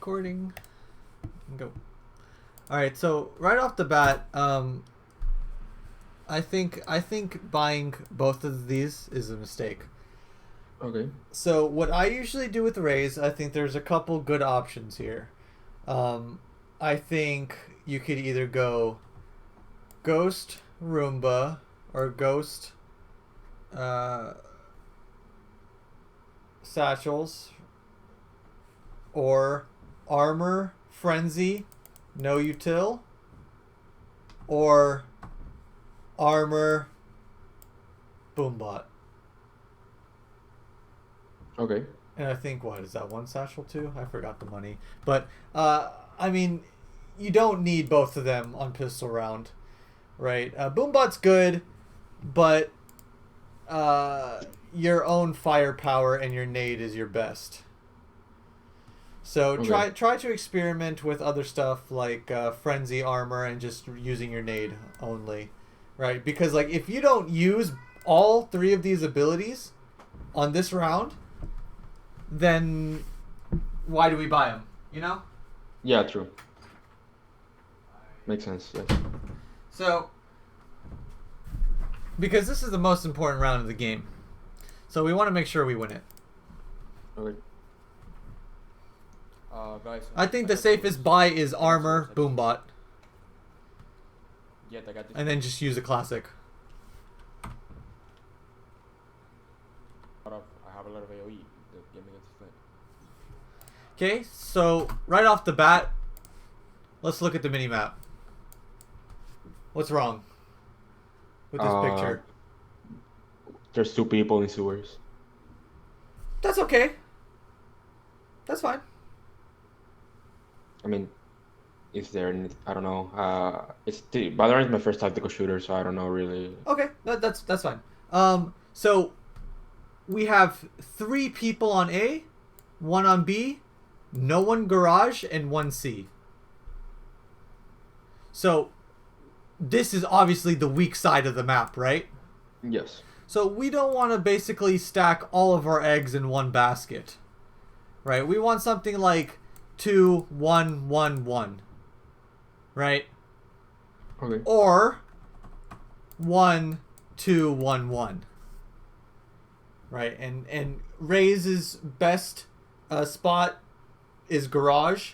recording. Go. All right, so right off the bat, I think buying both of these is a mistake. Okay. So what I usually do with Raze, I think there's a couple good options here. I think you could either go Ghost Roomba or Ghost Satchels or Armor Frenzy No Util or Armor Boombot. Okay. And I think, what, is that one satchel too? I forgot the money. But, I mean, you don't need both of them on pistol round, right? Boombot's good, but your own firepower and your nade is your best. So Okay. try to experiment with other stuff like Frenzy Armor and just using your nade only, right? Because, like, if you don't use all three of these abilities on this round, then why do we buy them? You know? Yeah, true. Makes sense, yes. So, because this is the most important round of the game, so we want to make sure we win it. Okay. Guys, I think the safest buy is Armor Boombot, Yeah, I got this. and then just use a classic. I have a lot of AoE. Get me this thing. Okay, so right off the bat, let's look at the minimap. What's wrong with this picture? There's two people in sewers. That's okay. That's fine. I mean, is there any, I don't know. Valorant is my first tactical shooter, so I don't know really. Okay, that's fine. So we have 3 people on A, 1 on B, no one garage, and 1 C. So this is obviously the weak side of the map, right? Yes. So we don't want to basically stack all of our eggs in one basket, right? We want something like 2, 1, 1, 1, right? Okay. Or 1, 2, 1, 1. Right, and Raze's best spot is garage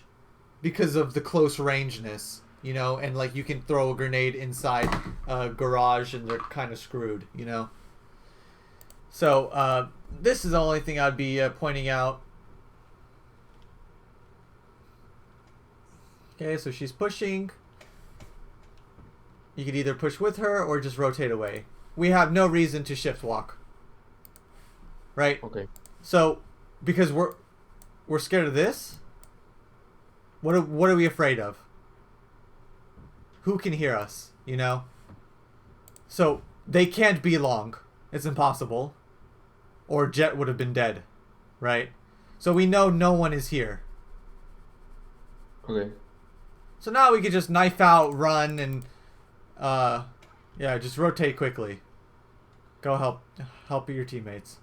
because of the close rangeness, you know, and like you can throw a grenade inside garage and they're kind of screwed, you know. So this is the only thing I'd be pointing out. Okay, so she's pushing. You could either push with her or just rotate away. We have no reason to shift walk. Right? Okay. So, because we're scared of this, what are we afraid of? Who can hear us, you know? So, they can't be long. It's impossible. Or Jet would have been dead, right? So we know no one is here. Okay. So now we could just knife out, run, and yeah, just rotate quickly. Go help your teammates.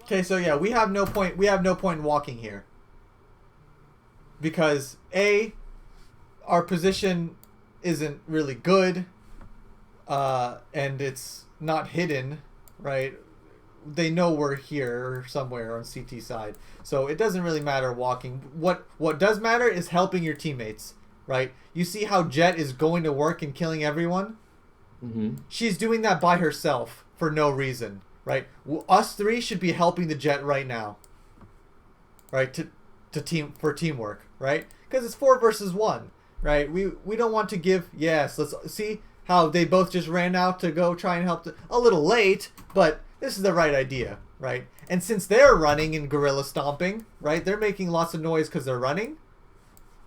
Okay, so yeah, we have no point in walking here. Because A, our position isn't really good, and it's not hidden, right? They know we're here somewhere on CT side, so it doesn't really matter walking. What does matter is helping your teammates, right? You see how Jet is going to work and killing everyone? Mm-hmm. She's doing that by herself for no reason, right? Us 3 should be helping the Jet right now, right? To teamwork, right? Because it's 4 versus 1, right? We don't want to give. Yes, let's see how they both just ran out to go try and help. A little late, but this is the right idea, right? And since they're running and gorilla stomping, right? They're making lots of noise because they're running.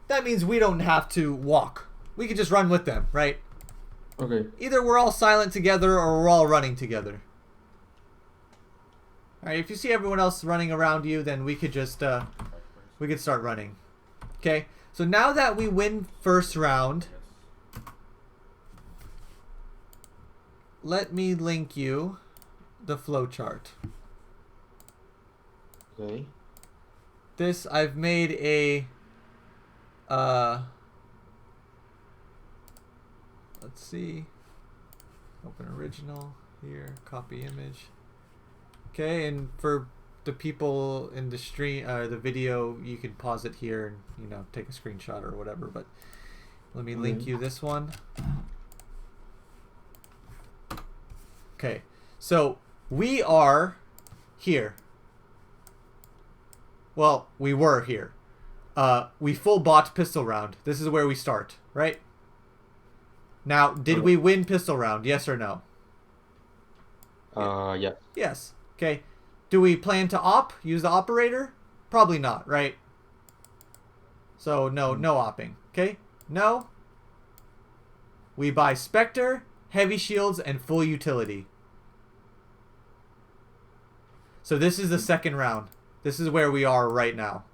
That means we don't have to walk. We can just run with them, right? Okay. Either we're all silent together or we're all running together. All right. If you see everyone else running around you, then we could just we could start running. Okay. So now that we win first round, let me link you the flowchart. Okay. This, I've made a, let's see, open original here, copy image. Okay, and for the people in the stream, the video, you can pause it here and, you know, take a screenshot or whatever, but let me link you this one. Okay, so we are here. Well, we were here. We full bought pistol round. This is where we start, right? Now, did we win pistol round? Yes or no? Yeah. Yes. Okay. Do we plan to use the operator? Probably not, right? So no opping. Okay? No. We buy Spectre, heavy shields, and full utility. So this is the second round. This is where we are right now.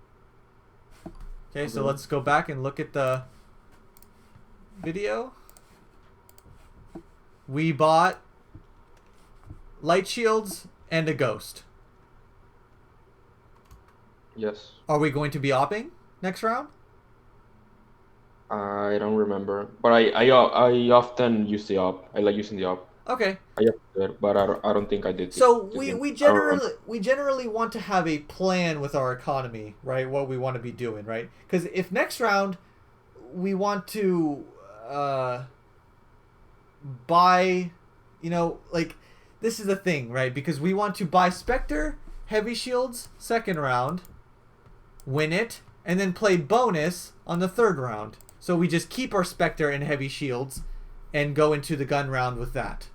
Okay, so let's go back and look at the video. We bought light shields and a ghost. Yes. Are we going to be opping next round? I don't remember, but I often use the op. I like using the op. Okay. I have to do it, but I don't think I did. So this game. we I don't remember. generally want to have a plan with our economy, right? What we want to be doing, right? Because if next round we want to buy, you know, like this is the thing, right? Because we want to buy Spectre, heavy shields second round, win it, and then play bonus on the third round. So we just keep our Spectre and heavy shields and go into the gun round with that.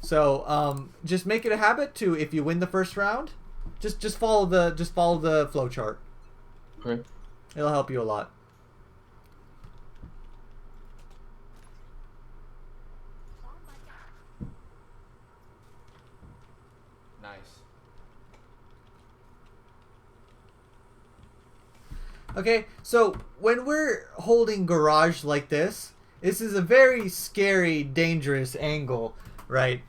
So just make it a habit to, if you win the first round, just follow the flow chart. Okay. It'll help you a lot. Nice. Okay, so when we're holding garage like this is a very scary, dangerous angle, right?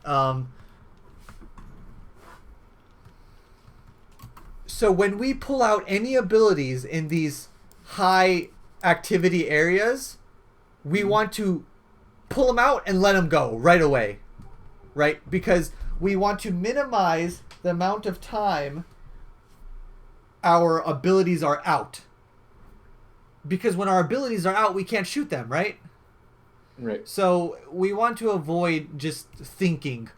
So when we pull out any abilities in these high activity areas, we want to pull them out and let them go right away, right? Because we want to minimize the amount of time our abilities are out. Because when our abilities are out, we can't shoot them, right? Right. So we want to avoid just thinking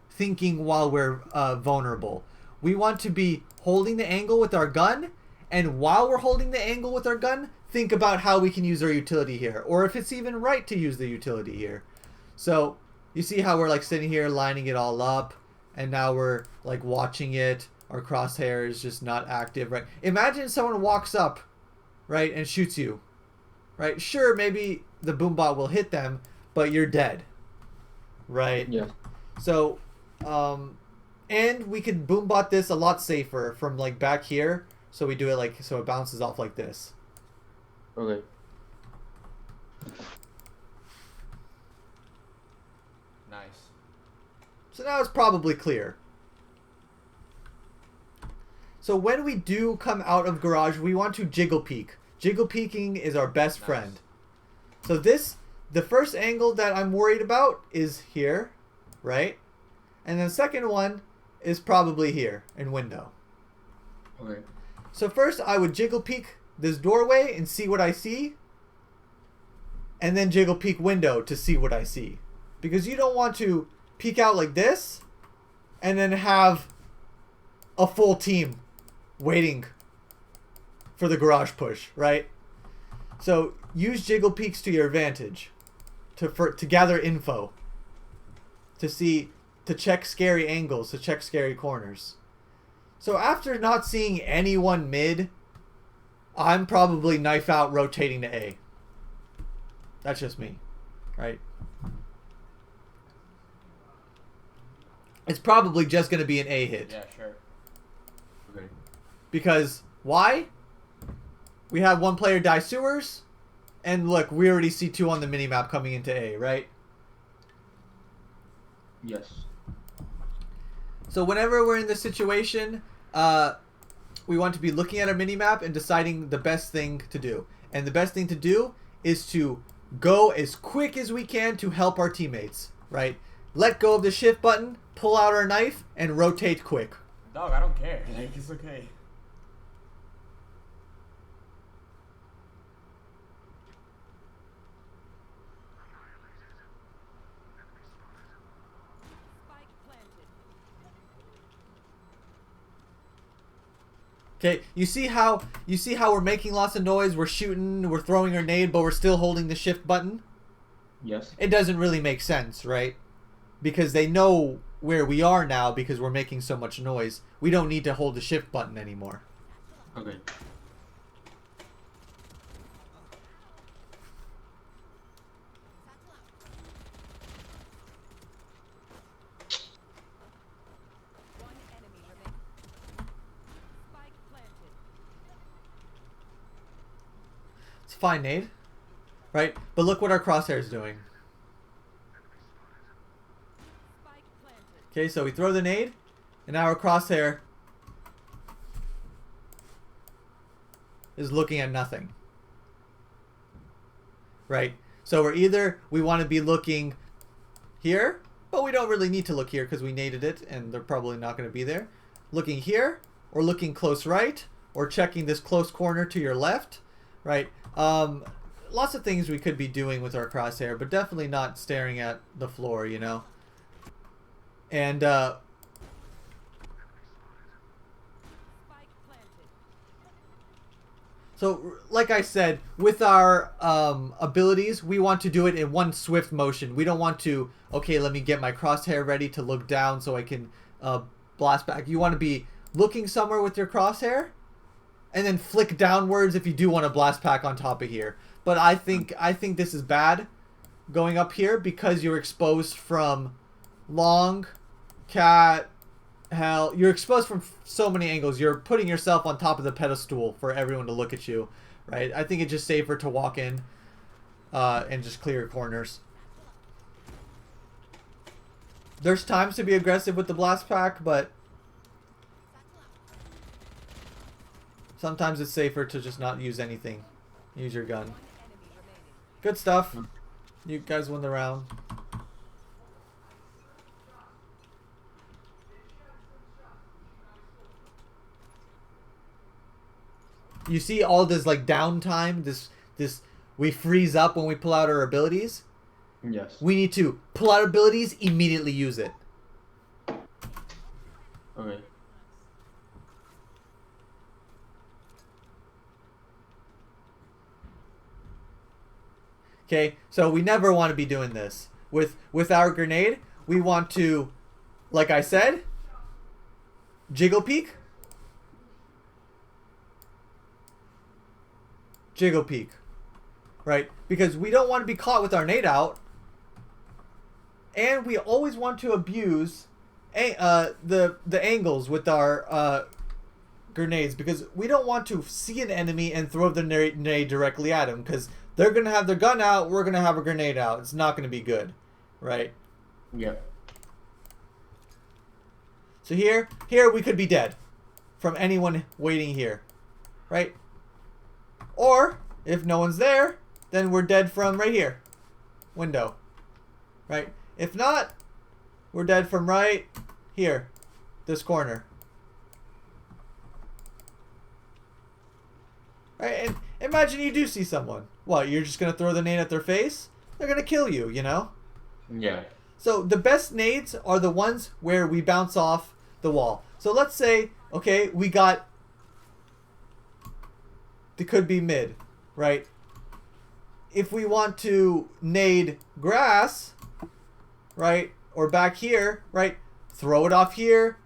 while we're vulnerable. We want to be holding the angle with our gun, and while we're holding the angle with our gun, think about how we can use our utility here, or if it's even right to use the utility here. So you see how we're like sitting here lining it all up, and now we're like watching it. Our crosshair is just not active, right? Imagine someone walks up, right, and shoots you, right? Sure, maybe the boombot will hit them, but you're dead, right? Yeah. So, and we can boombot this a lot safer from like back here. So we do it like, so it bounces off like this. Okay. Nice. So now it's probably clear. So when we do come out of garage, we want to jiggle peek. Jiggle peeking is our best friend. So the first angle that I'm worried about is here, right? And the second one is probably here in window. Okay. So first I would jiggle peek this doorway and see what I see. And then jiggle peek window to see what I see. Because you don't want to peek out like this and then have a full team waiting for the garage push, right? So use jiggle peeks to your advantage to gather info, to check scary angles, to check scary corners. So after not seeing anyone mid, I'm probably knife out rotating to A. That's just me, right? It's probably just going to be an A hit. Yeah, sure. Okay. Because, why? We have one player die sewers, and look, we already see two on the minimap coming into A, right? Yes. So whenever we're in this situation, we want to be looking at our minimap and deciding the best thing to do. And the best thing to do is to go as quick as we can to help our teammates, right? Let go of the shift button, pull out our knife, and rotate quick. Dog, I don't care. Like, it's okay. Okay, you see how we're making lots of noise, we're shooting, we're throwing our nade, but we're still holding the shift button? Yes. It doesn't really make sense, right? Because they know where we are now because we're making so much noise. We don't need to hold the shift button anymore. Okay. It's fine, nade. Right? But look what our crosshair is doing. Okay, so we throw the nade, and now our crosshair is looking at nothing. Right? So we want to be looking here, but we don't really need to look here because we naded it, and they're probably not going to be there. Looking here, or looking close right, or checking this close corner to your left, right? Lots of things we could be doing with our crosshair, but definitely not staring at the floor, you know? And, so, like I said, with our abilities, we want to do it in one swift motion. We don't want to, okay, let me get my crosshair ready to look down so I can blast back. You want to be looking somewhere with your crosshair, and then flick downwards if you do want to blast pack on top of here. But I think this is bad going up here because you're exposed from long, cat, hell. You're exposed from so many angles. You're putting yourself on top of the pedestal for everyone to look at you, right? I think it's just safer to walk in and just clear corners. There's times to be aggressive with the blast pack, but sometimes it's safer to just not use anything. Use your gun. Good stuff. You guys won the round. You see all this like downtime, this we freeze up when we pull out our abilities. Yes. We need to pull out abilities, immediately use it. Okay. Okay, so we never want to be doing this. With our grenade, we want to, like I said, jiggle peek. Jiggle peek. Right? Because we don't want to be caught with our nade out. And we always want to abuse the angles with our grenades, because we don't want to see an enemy and throw the grenade directly at them, because they're going to have their gun out, we're going to have a grenade out. It's not going to be good, right? Yep. So here we could be dead from anyone waiting here, right? Or if no one's there, then we're dead from right here, window, right? If not, we're dead from right here, this corner. Right? And imagine you do see someone. What, you're just going to throw the nade at their face? They're going to kill you, you know? Yeah. So the best nades are the ones where we bounce off the wall. So let's say, okay, we got, it could be mid, right? If we want to nade grass, right, or back here, right, throw it off here.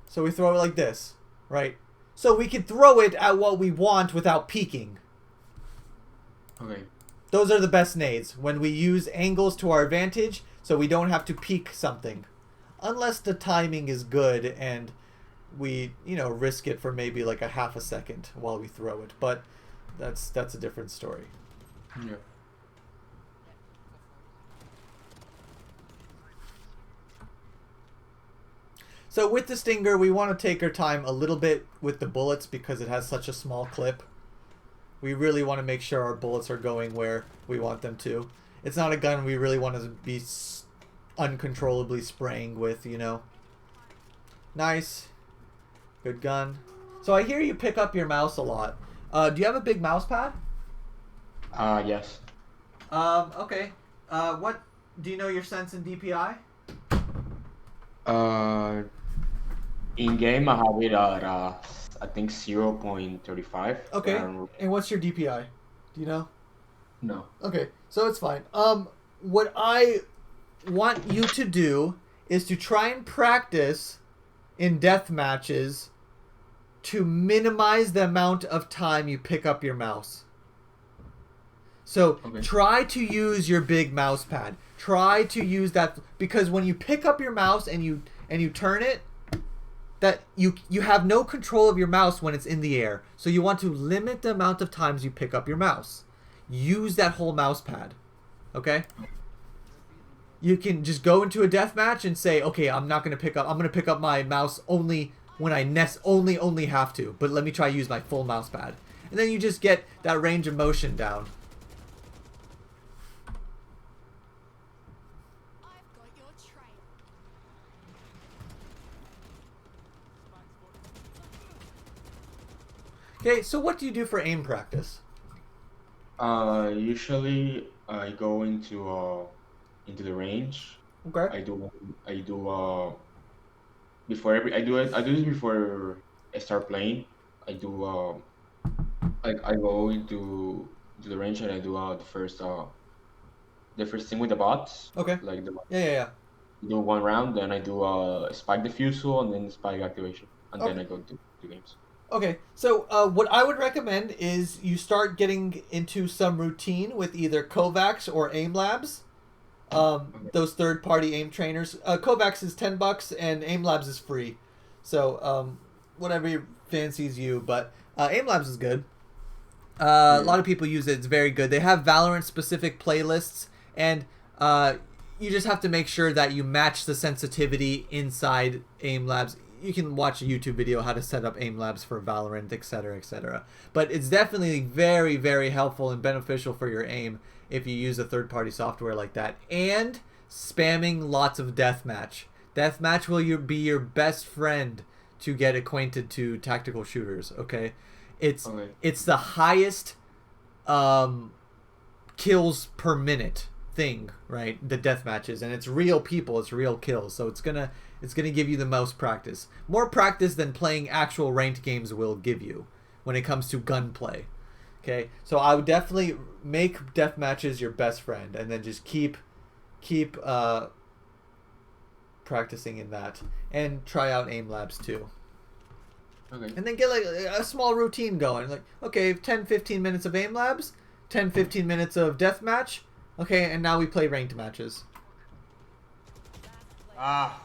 So we throw it like this, right? So we can throw it at what we want without peeking. Okay. Those are the best nades, when we use angles to our advantage so we don't have to peek something. Unless the timing is good and we, you know, risk it for maybe like a half a second while we throw it. But that's a different story. Yeah. So with the Stinger, we want to take our time a little bit with the bullets because it has such a small clip. We really want to make sure our bullets are going where we want them to. It's not a gun we really want to be uncontrollably spraying with, you know. Nice. Good gun. So I hear you pick up your mouse a lot. Do you have a big mouse pad? Yes. Okay. What do you know your sense in DPI? In game I have it at I think 0.35. Okay. So And what's your DPI? Do you know? no. Okay, so it's fine. What I want you to do is to try and practice in death matches to minimize the amount of time you pick up your mouse. So Okay. try to use your big mouse pad. Try to use that, because when you pick up your mouse and you turn it, that you have no control of your mouse when it's in the air. So you want to limit the amount of times you pick up your mouse. Use that whole mouse pad. Okay? You can just go into a death match and say, okay, I'm going to pick up my mouse only when I only have to, but let me try to use my full mouse pad. And then you just get that range of motion down. I've got your trail. Okay, so what do you do for aim practice? Usually I go into the range. Okay. I do before I do this before I start playing. I do like I go into the range and I do the first thing with the bots. Okay. Like Yeah. do one round, then I do spike defusal and then spike activation, and then Okay. I go to games. Okay, so what I would recommend is you start getting into some routine with either Kovacs or Aim Labs. Those third-party aim trainers. Kovacs is $10 and Aim Labs is free. So whatever fancies you, but Aim Labs is good. A lot of people use it. It's very good. They have Valorant-specific playlists, and you just have to make sure that you match the sensitivity inside Aim Labs. You can watch a YouTube video how to set up aim labs for Valorant, etc., etc. But it's definitely very, very helpful and beneficial for your aim if you use a third-party software like that. And spamming lots of deathmatch. Deathmatch will be your best friend to get acquainted to tactical shooters. Okay, it's the highest kills per minute thing, right? The death matches, and it's real people, it's real kills, so it's gonna give you the most practice, more practice than playing actual ranked games will give you when it comes to gunplay. Okay, so I would definitely make death matches your best friend, and then just keep practicing in that, and try out aim labs too. Okay. And then get like a small routine going, like, okay, 10-15 minutes of aim labs, 10-15 minutes of death match. Okay, and now we play ranked matches. Ah.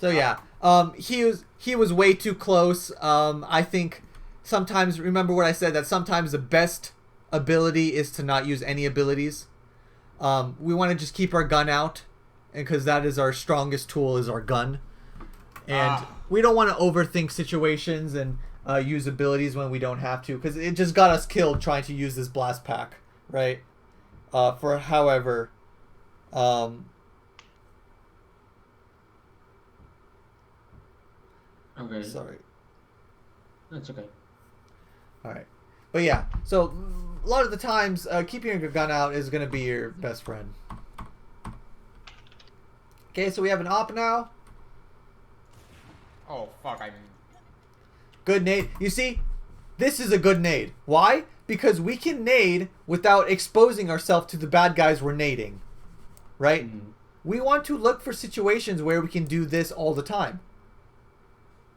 So yeah, he was way too close. I think sometimes, remember what I said, that sometimes the best ability is to not use any abilities. We want to just keep our gun out, and because that is our strongest tool, is our gun. And we don't want to overthink situations and use abilities when we don't have to, because it just got us killed trying to use this blast pack, right? For however, Okay. sorry. That's okay. All right, but yeah. So a lot of the times, keeping your gun out is gonna be your best friend. Okay, so we have an op now. Oh fuck! I'm. Good nade. You see, this is a good nade. Why? Because we can nade without exposing ourselves to the bad guys we're nading. Right? Mm-hmm. We want to look for situations where we can do this all the time.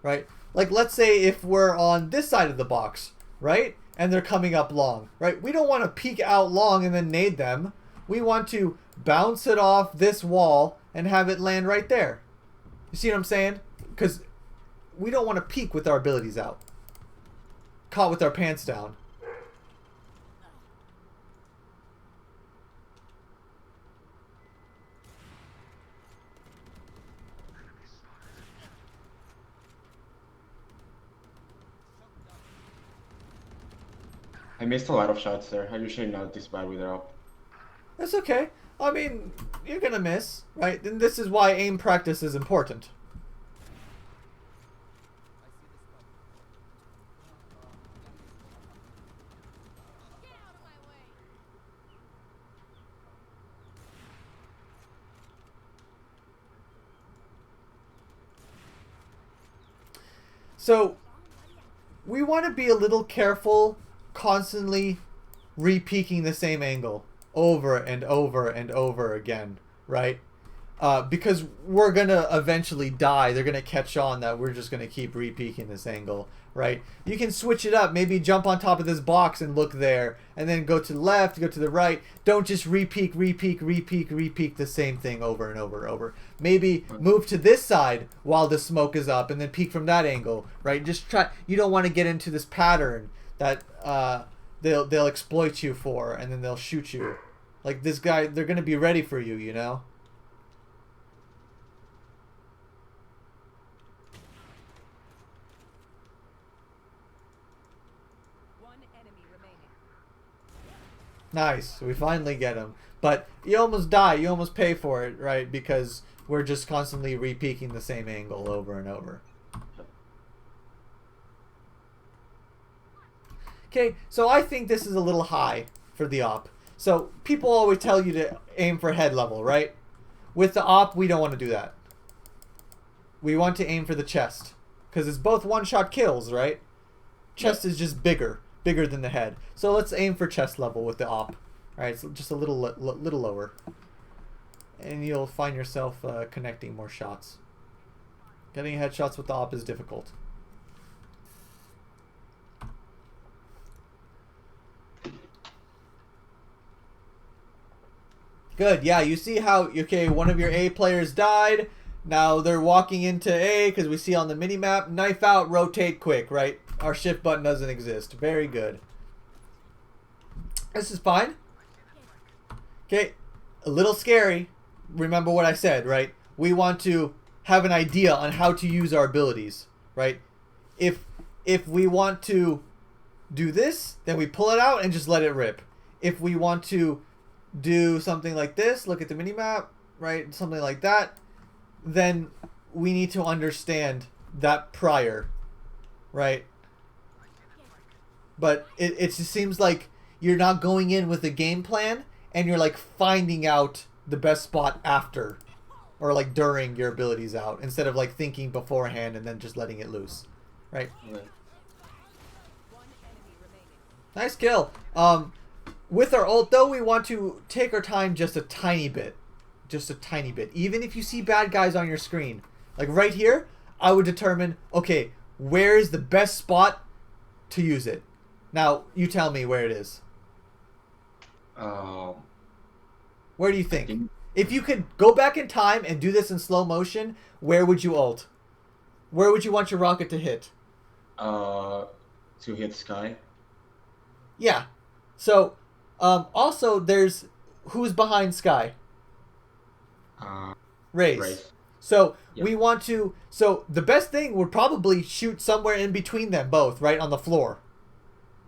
Right? Like, let's say if we're on this side of the box, right? And they're coming up long, right? We don't want to peek out long and then nade them. We want to bounce it off this wall and have it land right there. You see what I'm saying? Because we don't want to peek with our abilities out. Caught with our pants down. I missed a lot of shots there. I usually not this bad with her up. That's okay. I mean, you're gonna miss, right? And this is why aim practice is important. Get out of my way. So, we want to be a little careful constantly re-peaking the same angle over and over and over again, right? Because we're going to eventually die. They're going to catch on that we're just going to keep re-peaking this angle, right? You can switch it up. Maybe jump on top of this box and look there. And then go to the left, go to the right. Don't just re-peak, re-peak, re-peak, re-peak the same thing over and over and over. Maybe move to this side while the smoke is up and then peek from that angle, right? Just try. You don't want to get into this pattern that they'll exploit you for, and then they'll shoot you. Like this guy, they're going to be ready for you, you know? One enemy remaining. Nice. We finally get him. But you almost die. You almost pay for it, right? Because we're just constantly re-peaking the same angle over and over. Okay, so I think this is a little high for the op. So people always tell you to aim for head level, right? With the op, we don't want to do that. We want to aim for the chest. Because it's both one-shot kills, right? Chest is just bigger than the head. So let's aim for chest level with the op. Alright, so just a little lower. And you'll find yourself connecting more shots. Getting headshots with the op is difficult. Good, yeah, you see how, okay, one of your A players died. Now they're walking into A because we see on the minimap, knife out, rotate quick, right? Our shift button doesn't exist. Very good. This is fine. Okay, a little scary. Remember what I said, right? We want to have an idea on how to use our abilities, right? If we want to do this, then we pull it out and just let it rip. If we want to do something like this, look at the minimap, right? Something like that, then we need to understand that prior, right? But it just seems like you're not going in with a game plan and you're like finding out the best spot after or like during your abilities out instead of like thinking beforehand and then just letting it loose, right? Okay. One enemy remaining. Nice kill. With our ult, though, we want to take our time just a tiny bit. Just a tiny bit. Even if you see bad guys on your screen. Like right here, I would determine, okay, where is the best spot to use it? Now, you tell me where it is. Where do you think? If you could go back in time and do this in slow motion, where would you ult? Where would you want your rocket to hit? To hit sky. Yeah. So, also, there's who's behind Sky? Raze. Raze. So Yep. we want to. So the best thing would probably shoot somewhere in between them both, right on the floor,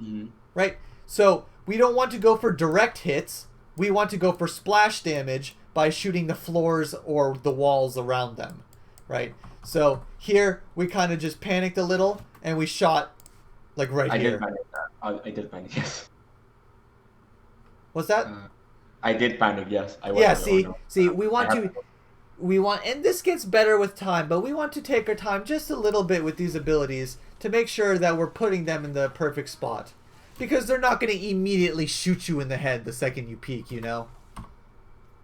Mm-hmm. right? So we don't want to go for direct hits. We want to go for splash damage by shooting the floors or the walls around them, right? So here we kind of just panicked a little and we shot like right I here. did panic. I did panic. Yes. What's that? I did panic. Yes. I was. Yeah, Oh, see, no. see, we want I to, have- and this gets better with time, but we want to take our time just a little bit with these abilities to make sure that we're putting them in the perfect spot. Because they're not going to immediately shoot you in the head the second you peek, you know?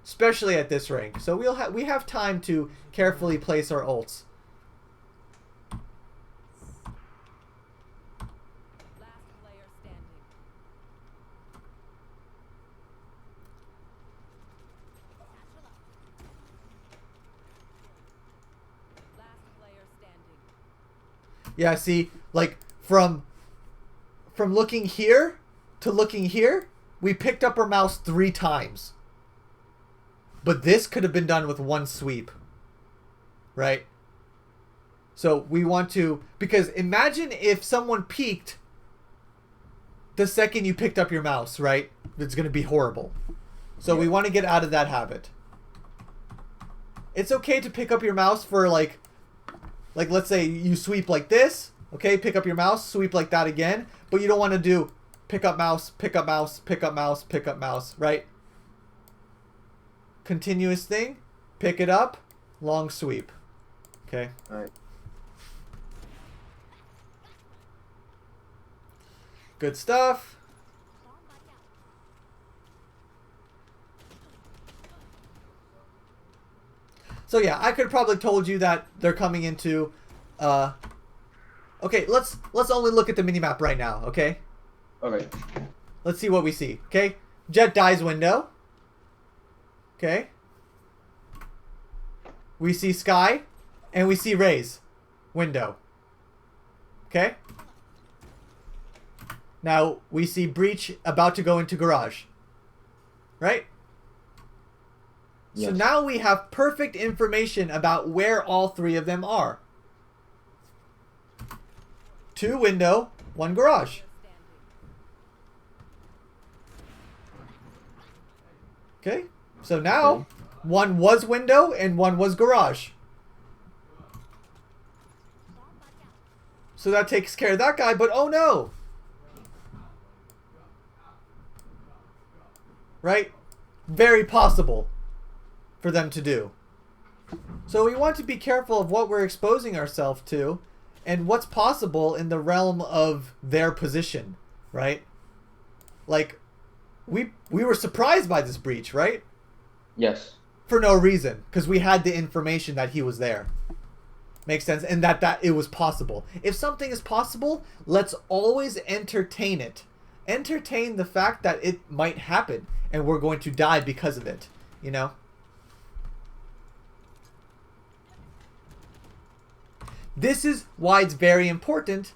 Especially at this rank. So we have time to carefully place our ults. Last player standing. Last player standing. Yeah, see, like from looking here to looking here, we picked up our mouse 3 times. But this could have been done with one sweep. Right? So we want to, because imagine if someone peeked the second you picked up your mouse, right? It's going to be horrible. So we want to get out of that habit. It's okay to pick up your mouse for like let's say you sweep like this, okay? Pick up your mouse, sweep like that again, but you don't want to do pick up mouse, pick up mouse, pick up mouse, pick up mouse, right? Continuous thing, pick it up, long sweep. Okay? All right. Good stuff. So yeah, I could probably told you that they're coming into okay, let's only look at the minimap right now, okay? Okay. Let's see what we see. Okay? Jet dies window. Okay? We see Sky and we see Raze window. Okay? Now we see Breach about to go into garage. Right? Yes. So now we have perfect information about where all three of them are. 2 window, 1 garage. Okay? So now, 1 was window and 1 was garage. So that takes care of that guy, but oh no! Right? Very possible for them to do. So we want to be careful of what we're exposing ourselves to and what's possible in the realm of their position, right? Like, we were surprised by this breach, right? Yes. For no reason, because we had the information that he was there. Makes sense? And that it was possible. If something is possible, let's always entertain it. Entertain the fact that it might happen and we're going to die because of it, you know? This is why it's very important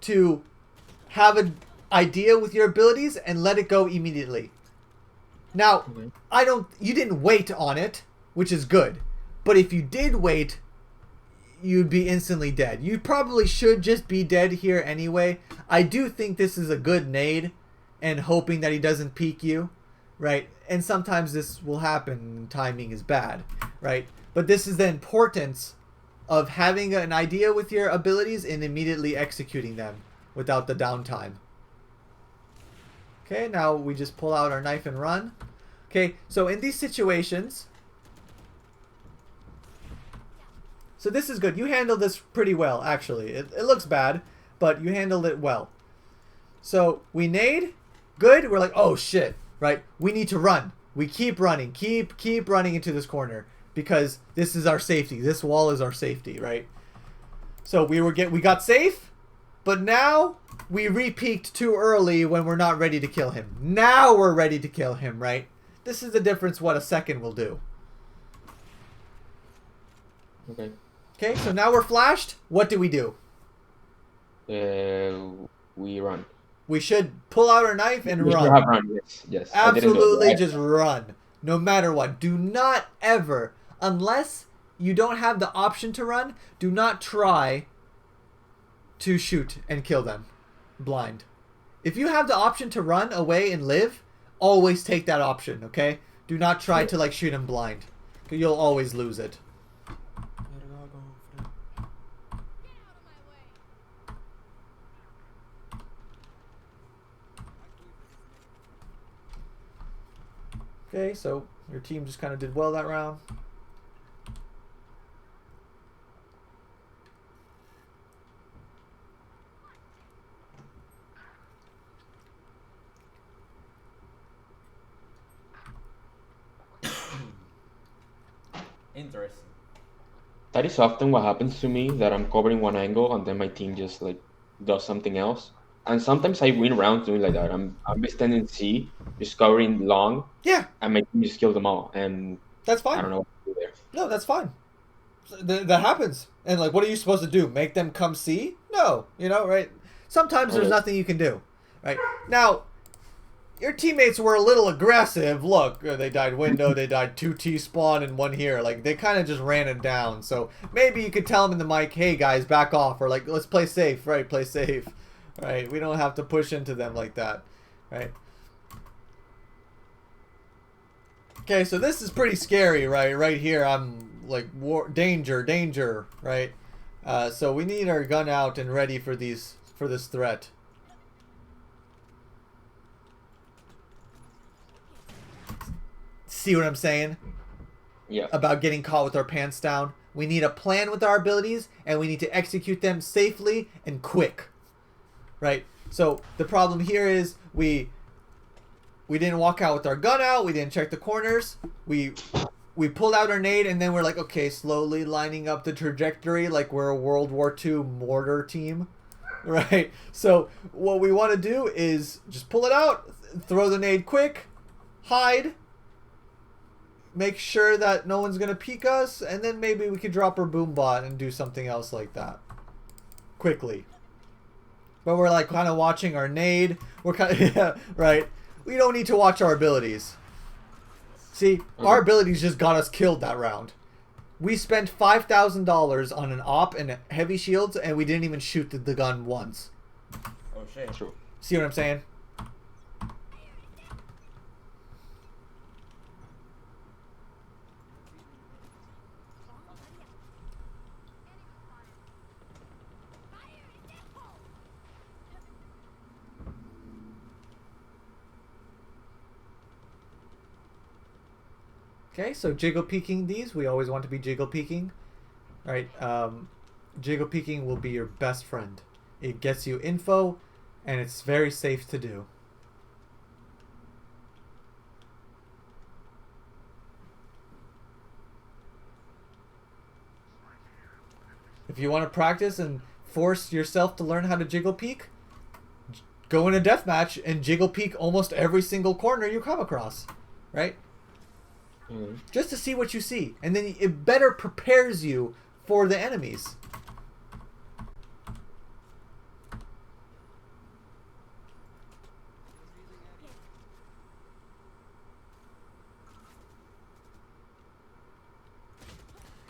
to have an idea with your abilities and let it go immediately. Now, you didn't wait on it, which is good. But if you did wait, you'd be instantly dead. You probably should just be dead here anyway. I do think this is a good nade and hoping that he doesn't peek you, right? And sometimes this will happen. Timing is bad, right? But this is the importance of having an idea with your abilities and immediately executing them without the downtime. Okay, now we just pull out our knife and run. Okay, so in these situations, so this is good. You handled this pretty well, actually. It looks bad, but you handled it well. So we nade, good. We're like, oh shit, right? We need to run. We keep running, keep running into this corner because this is our safety. This wall is our safety, right? So we got safe, but now we re-peeked too early when we're not ready to kill him. Now we're ready to kill him, right? This is the difference what a second will do. Okay. Okay, so now we're flashed. What do? We run. We should pull out our knife and We should run. have run. Yes. Yes. I didn't do it. Absolutely, just run. No matter what. Do not ever, unless you don't have the option to run, do not try to shoot and kill them blind. If you have the option to run away and live, always take that option, okay? Do not try to like shoot him blind. 'Cause you'll always lose it. Get out of my way. Okay, so your team just kind of did well that round. Interesting. That is often what happens to me, that I'm covering one angle and then my team just like does something else. And sometimes I win rounds doing like that. I'm standing C, just covering long, Yeah, and my team just kill them all. And that's fine. I don't know what to do there. No, that's fine. That happens. And like, what are you supposed to do? Make them come see? No, you know, right? Sometimes there's Okay. nothing you can do, right? Now, your teammates were a little aggressive. Look, they died window, they died 2 T-spawn and 1 here. Like, they kind of just ran it down. So maybe you could tell them in the mic, hey guys, back off. Or like, let's play safe, right? Play safe. Right? We don't have to push into them like that. Right? Okay, so this is pretty scary, right? Right here, I'm like, danger, danger, right? So we need our gun out and ready for this threat. See what I'm saying? Yeah. About getting caught with our pants down. We need a plan with our abilities, and we need to execute them safely and quick. Right? So the problem here is we didn't walk out with our gun out. We didn't check the corners. We pulled out our nade, and then we're like, okay, slowly lining up the trajectory like we're a World War II mortar team. Right? So what we want to do is just pull it out, throw the nade quick, hide, make sure that no one's going to peek us, and then maybe we could drop our boom bot and do something else like that. Quickly. But we're like kind of watching our nade. We're kind of, yeah, right. We don't need to watch our abilities. See, our abilities just got us killed that round. We spent $5,000 on an op and heavy shields, and we didn't even shoot the gun once. Oh shit. True. See what I'm saying? Okay, so jiggle peeking these. We always want to be jiggle peeking. Right? Jiggle peeking will be your best friend. It gets you info, and it's very safe to do. If you want to practice and force yourself to learn how to jiggle peek, go in a deathmatch and jiggle peek almost every single corner you come across. Right? Just to see what you see, and then it better prepares you for the enemies.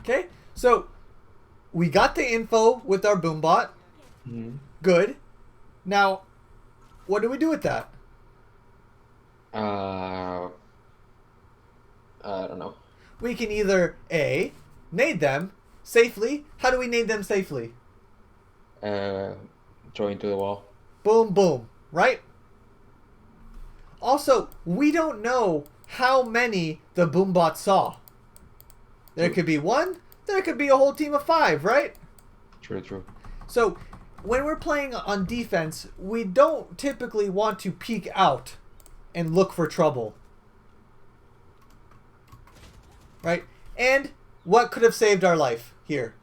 Okay, so we got the info with our boombot. Good. Now, what do we do with that? I don't know. We can either A, nade them safely. How do we nade them safely? Throw into the wall. Boom, boom, right? Also, we don't know how many the boombot saw. There could be one, there could be a whole team of 5, right? True, true. So, when we're playing on defense, we don't typically want to peek out and look for trouble. Right? And what could have saved our life here?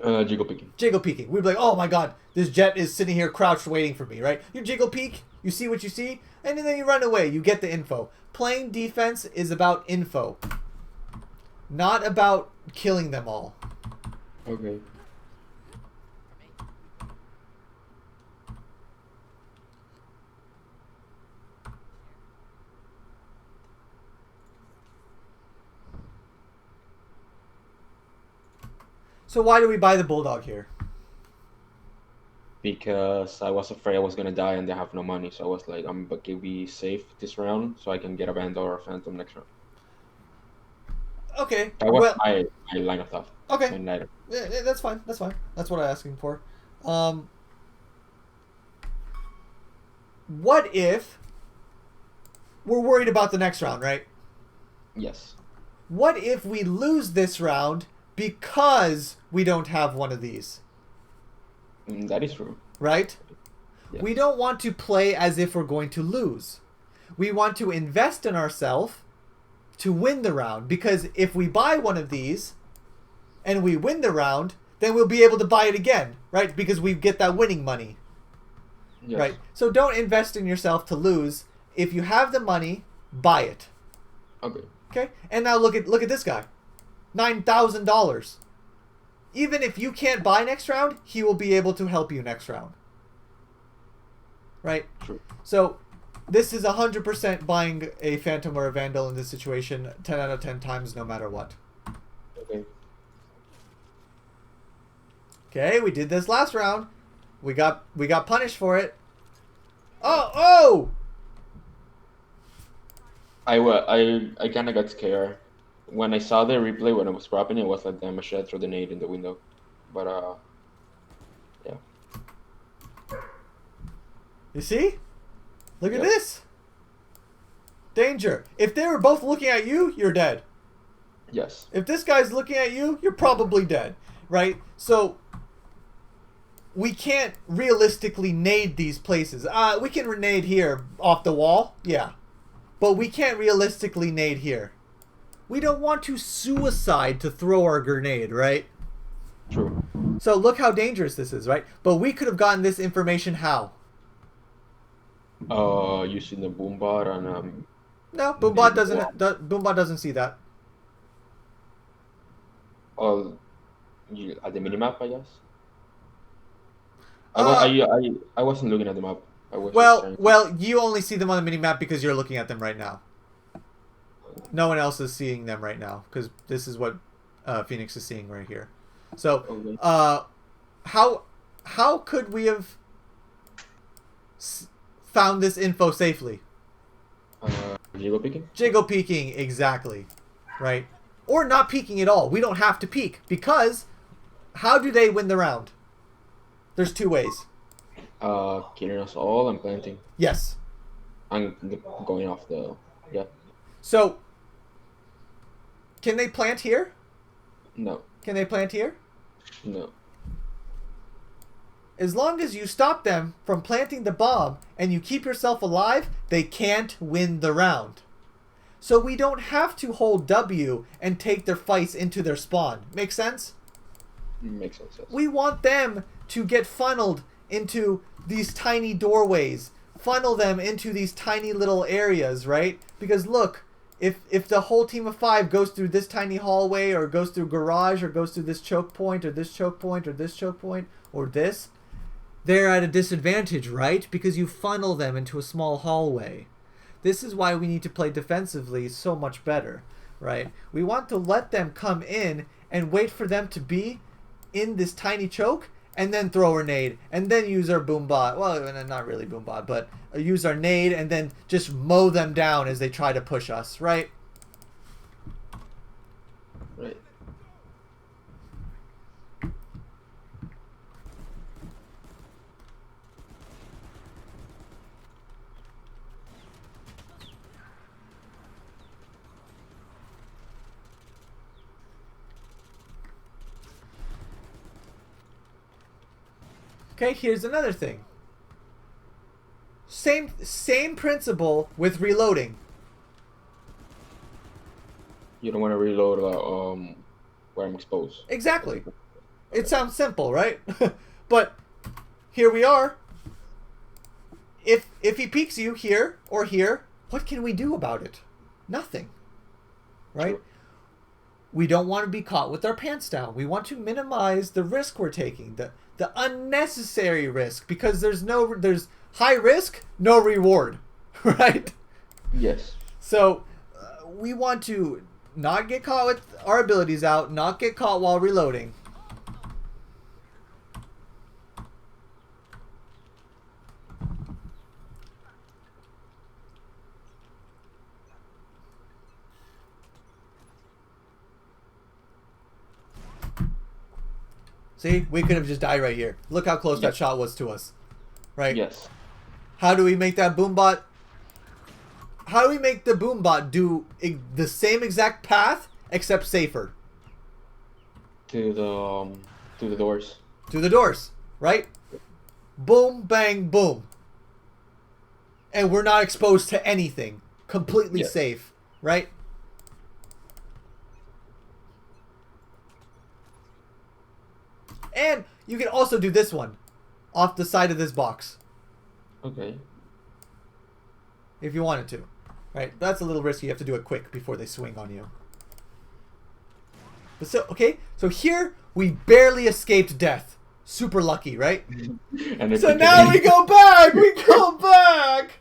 Jiggle picking. Jiggle peeking. We'd be like, oh my god, this jet is sitting here crouched waiting for me, right? You jiggle peek, you see what you see, and then you run away. You get the info. Playing defense is about info, not about killing them all. Okay. So why do we buy the bulldog here? Because I was afraid I was gonna die and they have no money, so I was like, I'm gonna be safe this round so I can get a Vandal or a Phantom next round. Okay. That was Well, my line of thought. okay. My line. Yeah, that's fine. That's fine. That's what I'm asking for. What if we're worried about the next round, right? Yes. What if we lose this round because we don't have one of these, That is true. right? Yes. We don't want to play as if we're going to lose. We want to invest in ourselves to win the round, because if we buy one of these and we win the round, then we'll be able to buy it again, right? Because we get that winning money. Yes. Right. So don't invest in yourself to lose. If you have the money, buy it. Okay. Okay? And now look at this guy. $9,000. Even if you can't buy next round, he will be able to help you next round. Right? True. So this is 100% buying a Phantom or a Vandal in this situation 10 out of 10 times no matter what. Okay. Okay, we did this last round. We got punished for it. Oh! I kind of got scared when I saw the replay when I was dropping. It was like, damn, I should have thrown the nade in the window. But yeah. You see? Look at Yep. this. Danger. If they were both looking at you, you're dead. Yes. If this guy's looking at you, you're probably dead, right? So we can't realistically nade these places. We can nade here off the wall, yeah. But we can't realistically nade here. We don't want to suicide to throw our grenade, right? True. So look how dangerous this is, right? But we could have gotten this information how? Using the boom bot and No, Boombot doesn't see that. At the minimap, I guess. I wasn't looking at the map. I was just trying to- Well, you only see them on the minimap because you're looking at them right now. No one else is seeing them right now because this is what Phoenix is seeing right here. So, Okay. how could we have found this info safely? Jiggle picking? Jiggle peeking, exactly, right? Or not peeking at all. We don't have to peek because how do they win the round? There's two ways. Killing us all and planting. Yes. And going off the... Yeah. So, can they plant here? No. Can they plant here? No. As long as you stop them from planting the bomb and you keep yourself alive, they can't win the round. So we don't have to hold W and take their fights into their spawn. Make sense? Makes sense. Yes. We want them to get funneled into these tiny doorways. Funnel them into these tiny little areas, right? Because look, if the whole team of 5 goes through this tiny hallway or goes through garage or goes through this choke point or this choke point or this choke point or this, they're at a disadvantage, right? Because you funnel them into a small hallway. This is why we need to play defensively so much better, right? We want to let them come in and wait for them to be in this tiny choke and then throw our nade and then use our boom bot. Well, not really boom bot, but use our nade and then just mow them down as they try to push us, right? Right. Okay, here's another thing. Same principle with reloading. You don't want to reload where I'm exposed. Exactly. It sounds simple, right? But here we are. If he peeks you here or here, what can we do about it? Nothing. Right? True. We don't want to be caught with our pants down. We want to minimize the risk we're taking, the unnecessary risk, because there's high risk, no reward, right? Yes. So we want to not get caught with our abilities out, not get caught while reloading. See, we could have just died right here. Look how close that shot was to us, right? Yes. How do we make that boombot? How do we make the boombot do the same exact path except safer? To the doors. To the doors, right? Boom, bang, boom. And we're not exposed to anything. Completely Yes. safe, right? And you can also do this one off the side of this box Okay. if you wanted to. Right? That's a little risky. You have to do it quick before they swing on you. But so here we barely escaped death. Super lucky, right? And So now we go back. We go back.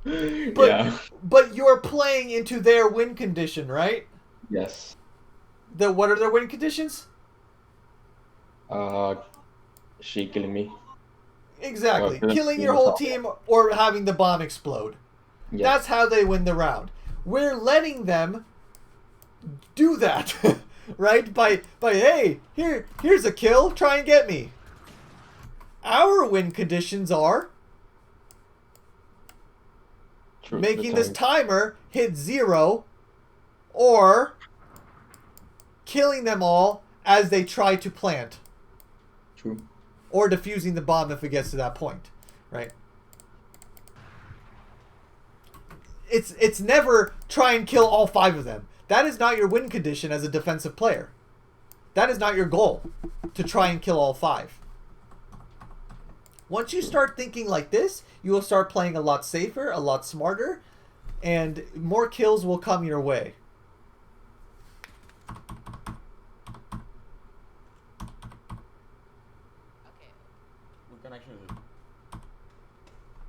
But Yeah. but you're playing into their win condition, right? Yes. What are their win conditions? She killing me. Exactly. Well, Killing team your as whole well. team or having the bomb explode. Yes. That's how they win the round. We're letting them do that, right? By hey, here's a kill, try and get me. Our win conditions are True, making the this time. timer hit 0 or killing them all as they try to plant True. or defusing the bomb if it gets to that point, right? It's never try and kill all 5 of them. That is not your win condition as a defensive player. That is not your goal, to try and kill all 5. Once you start thinking like this, you will start playing a lot safer, a lot smarter, and more kills will come your way. We can actually.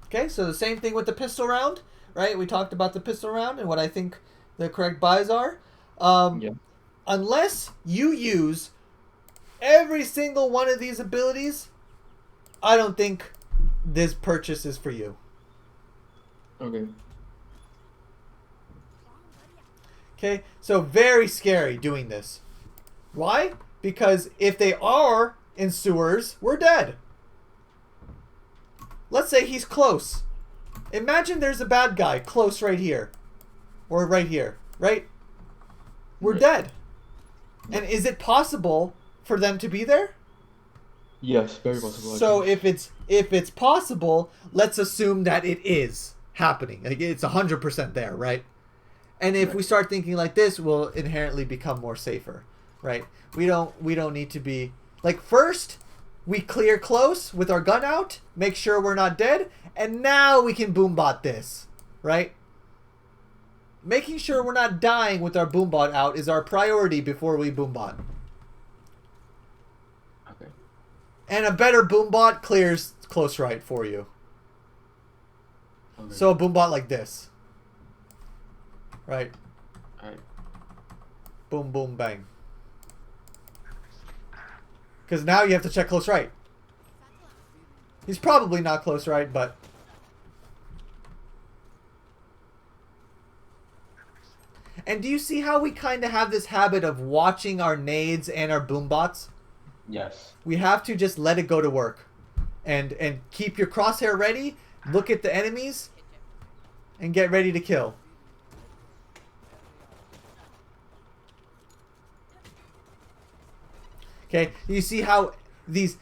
Okay, so the same thing with the pistol round, right? We talked about the pistol round and what I think the correct buys are. Yeah. Unless you use every single one of these abilities, I don't think this purchase is for you. Okay. Okay, so very scary doing this. Why? Because if they are in sewers, we're dead. Let's say he's close. Imagine there's a bad guy close right here. Or right here, right? We're Right. dead. And is it possible for them to be there? Yes, very possible. So actually. if it's possible, let's assume that it is happening. Like it's 100% there, right? And if we start thinking like this, we'll inherently become more safer, right? We don't need to be like first we clear close with our gun out, make sure we're not dead, and now we can boombot this, right? Making sure we're not dying with our boombot out is our priority before we boombot. Okay. And a better boombot clears close right for you. Okay. So a boombot like this. Right. Alright. Boom, boom, bang. Because now you have to check close right. He's probably not close right, but... And do you see how we kind of have this habit of watching our nades and our boombots? Yes. We have to just let it go to work. And keep your crosshair ready, look at the enemies, and get ready to kill. Okay, you see how these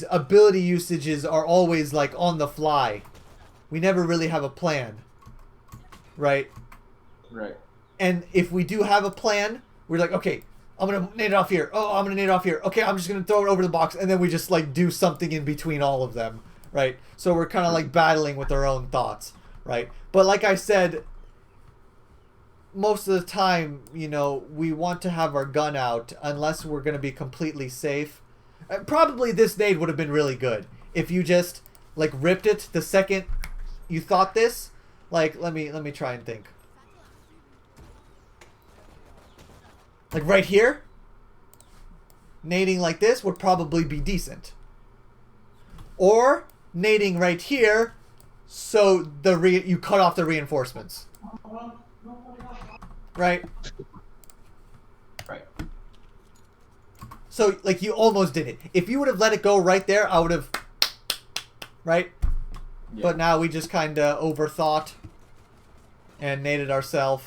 ability usages are always like on the fly. We never really have a plan, right? Right. And if we do have a plan, we're like, okay, I'm gonna nade it off here. Oh, I'm gonna nade it off here. Okay, I'm just gonna throw it over the box, and then we just like do something in between all of them, right? So we're kind of like battling with our own thoughts, right? But like I said, most of the time, you know, we want to have our gun out unless we're going to be completely safe. Probably this nade would have been really good if you just like ripped it the second you thought this. Like, let me try and think. Like right here, nading like this would probably be decent. Or nading right here, so you cut off the reinforcements. Right? Right. So, like, you almost did it. If you would have let it go right there, I would have... Right? Yeah. But now we just kind of overthought and naded ourselves.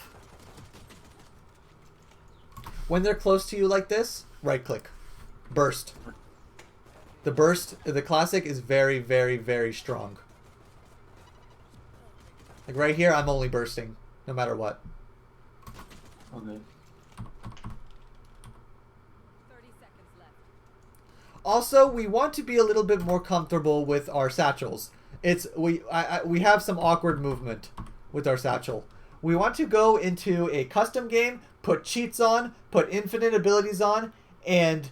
When they're close to you like this, right-click. Burst. The burst, the classic, is very, very, very strong. Like, right here, I'm only bursting, no matter what. Okay. 30 seconds left. Also, we want to be a little bit more comfortable with our satchels. We have some awkward movement with our satchel. We want to go into a custom game, put cheats on, put infinite abilities on, and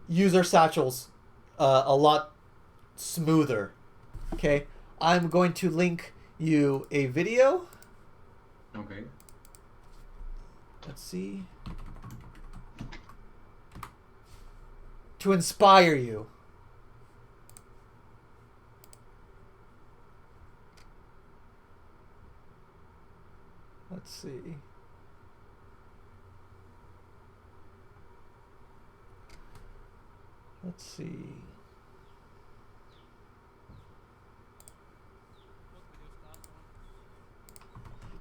use our satchels a lot smoother. Okay, I'm going to link you a video. Okay. Let's see. To inspire you. Let's see. Let's see.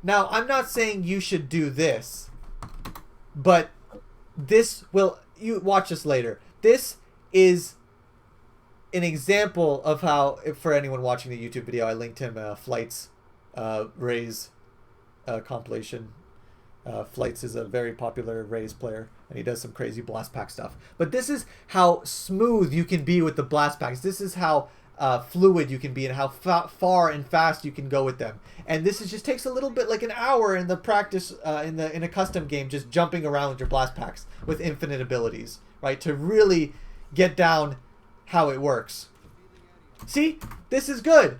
Now, I'm not saying you should do this, but this will, you watch this later. This is an example of how, for anyone watching the YouTube video, I linked him Flights Raze compilation. Flights is a very popular Raze player, and he does some crazy blast pack stuff. But this is how smooth you can be with the blast packs. This is how fluid you can be, and how far and fast you can go with them. And this is just takes a little bit, like an hour in the practice in a custom game, just jumping around with your blast packs with infinite abilities, right? To really get down how it works. See, this is good.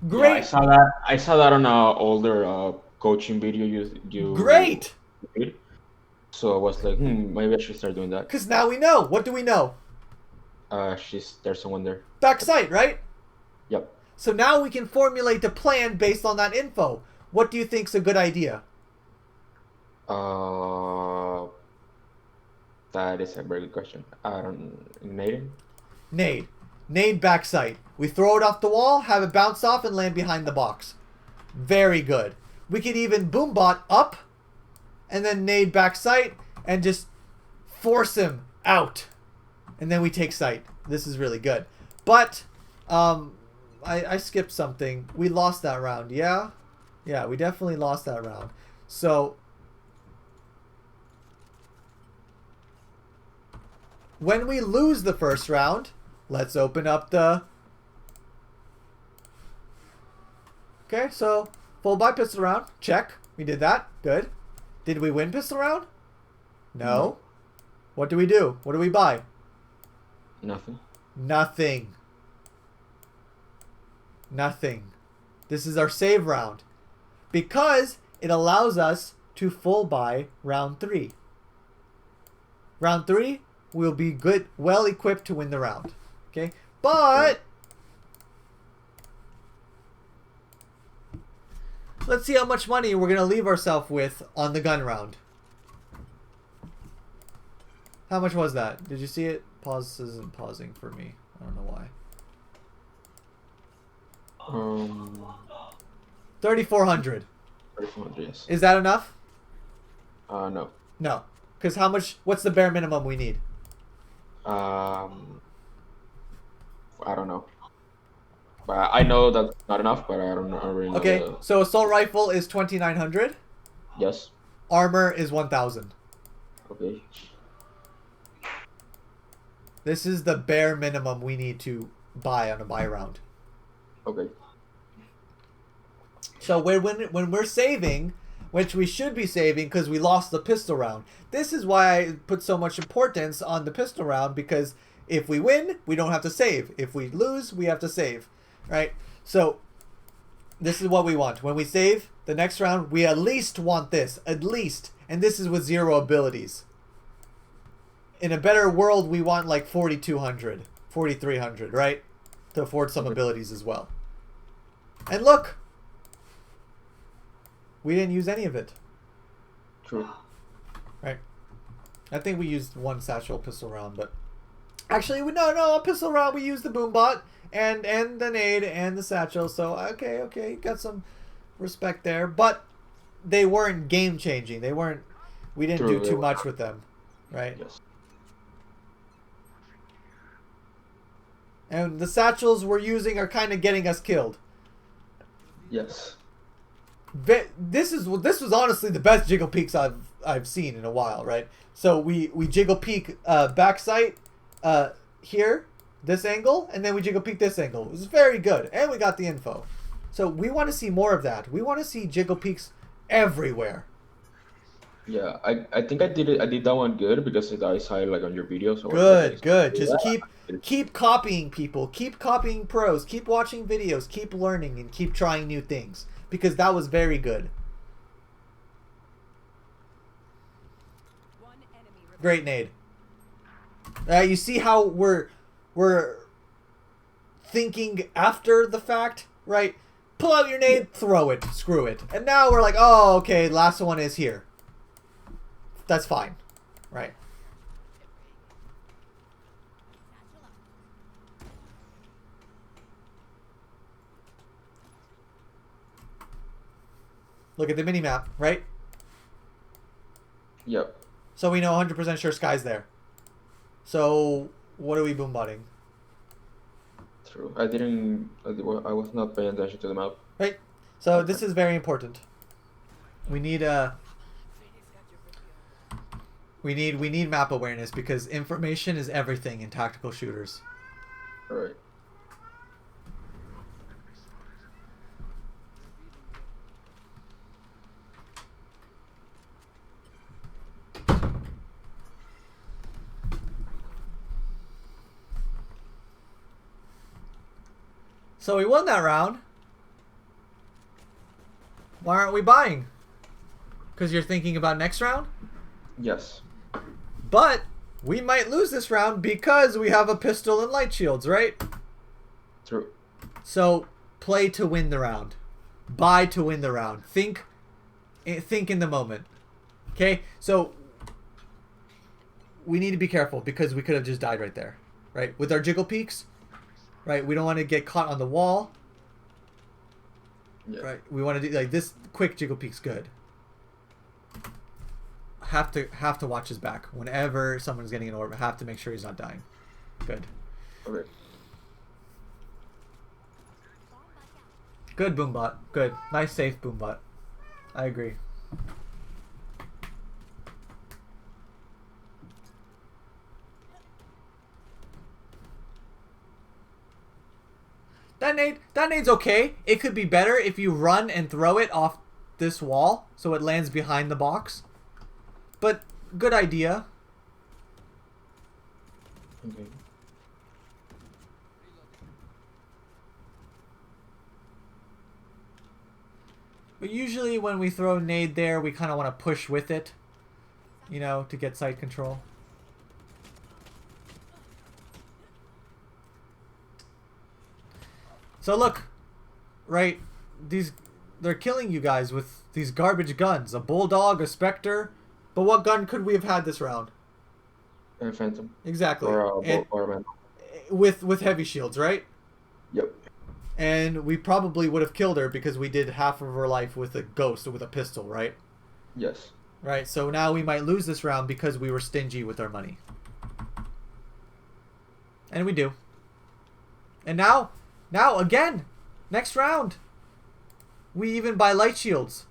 Great. Yeah, I saw that on a older coaching video you Great. did. So I was like, maybe I should start doing that. Because now we know. What do we know? There's someone there. Backside, right? Yep. So now we can formulate a plan based on that info. What do you think's a good idea? That is a very good question. I don't Nade? Nade backside. We throw it off the wall, have it bounce off, and land behind the box. Very good. We could even boombot up, and then nade backside, and just force him out. And then we take sight. This is really good. But, I skipped something. We lost that round, yeah? Yeah, we definitely lost that round. So, when we lose the first round, let's open up the... Okay, so full buy pistol round. Check. We did that. Good. Did we win pistol round? No. What do we do? What do we buy? Nothing. Nothing. Nothing. This is our save round. Because it allows us to full buy round 3. Round 3, we'll be good, well equipped to win the round. Okay? But let's see how much money we're going to leave ourselves with on the gun round. How much was that? Did you see it? Pause isn't pausing for me. I don't know why. 3,400. 3,400, yes. Is that enough? No. No. Because how much? What's the bare minimum we need? I don't know. But I know that's not enough, but I don't know. I don't really know. Okay, so assault rifle is 2,900. Yes. Armor is 1,000. Okay. This is the bare minimum we need to buy on a buy round. Okay. So when we're saving, which we should be saving because we lost the pistol round. This is why I put so much importance on the pistol round, because if we win, we don't have to save. If we lose, we have to save. Right? So this is what we want. When we save the next round, we at least want this. At least. And this is with 0 abilities. In a better world, we want like 4,200, 4,300, right? To afford some abilities as well. And look! We didn't use any of it. True. Right. I think we used one satchel pistol round, but... Actually, no, pistol round, we used the boombot and the nade and the satchel, so okay, got some respect there. But they weren't game-changing. They weren't... We didn't do too much with them, right? Yes. And the satchels we're using are kind of getting us killed. Yes. This was honestly the best jiggle peeks I've seen in a while, right? So we jiggle peek back sight here, this angle, and then we jiggle peek this angle. It was very good, and we got the info. So we want to see more of that. We want to see jiggle peeks everywhere. Yeah, I think I did that one good because I saw it like on your video. So Good. Just keep copying people, keep copying pros, keep watching videos, keep learning, and keep trying new things, because that was very good. One enemy remaining. Great nade. You see how we're thinking after the fact, right? pull out your nade, throw it, screw it. And now we're like, oh, okay, last one is here. That's fine, right? Look at the mini map, right? Yep. So we know 100% sure Sky's there. So what are we boombotting? True. I was not paying attention to the map. Right. So this is very important. We need we need map awareness because information is everything in tactical shooters. Alright. So we won that round. Why aren't we buying? Because you're thinking about next round? Yes. But we might lose this round because we have a pistol and light shields, right? True. So play to win the round. Buy to win the round. Think in the moment. Okay? So we need to be careful because we could have just died right there. Right? With our jiggle peaks. Right? We don't want to get caught on the wall. Yeah. Right? We want to do like this quick jiggle peek's good. Have to watch his back. Whenever someone's getting an orb, have to make sure he's not dying. Good. Okay. Good boombot. Good. Nice safe boombot. I agree. That nade's okay. It could be better if you run and throw it off this wall so it lands behind the box. But good idea. Okay. But usually when we throw nade there, we kind of want to push with it, you know, to get site control. So look, right, they're killing you guys with these garbage guns. A Bulldog, a Spectre. But what gun could we have had this round? A Phantom. Exactly. Or a man. With heavy shields, right? Yep. And we probably would have killed her because we did half of her life with a ghost with a pistol, right? Yes. Right, so now we might lose this round because we were stingy with our money. And we do. And now again, next round, we even buy light shields.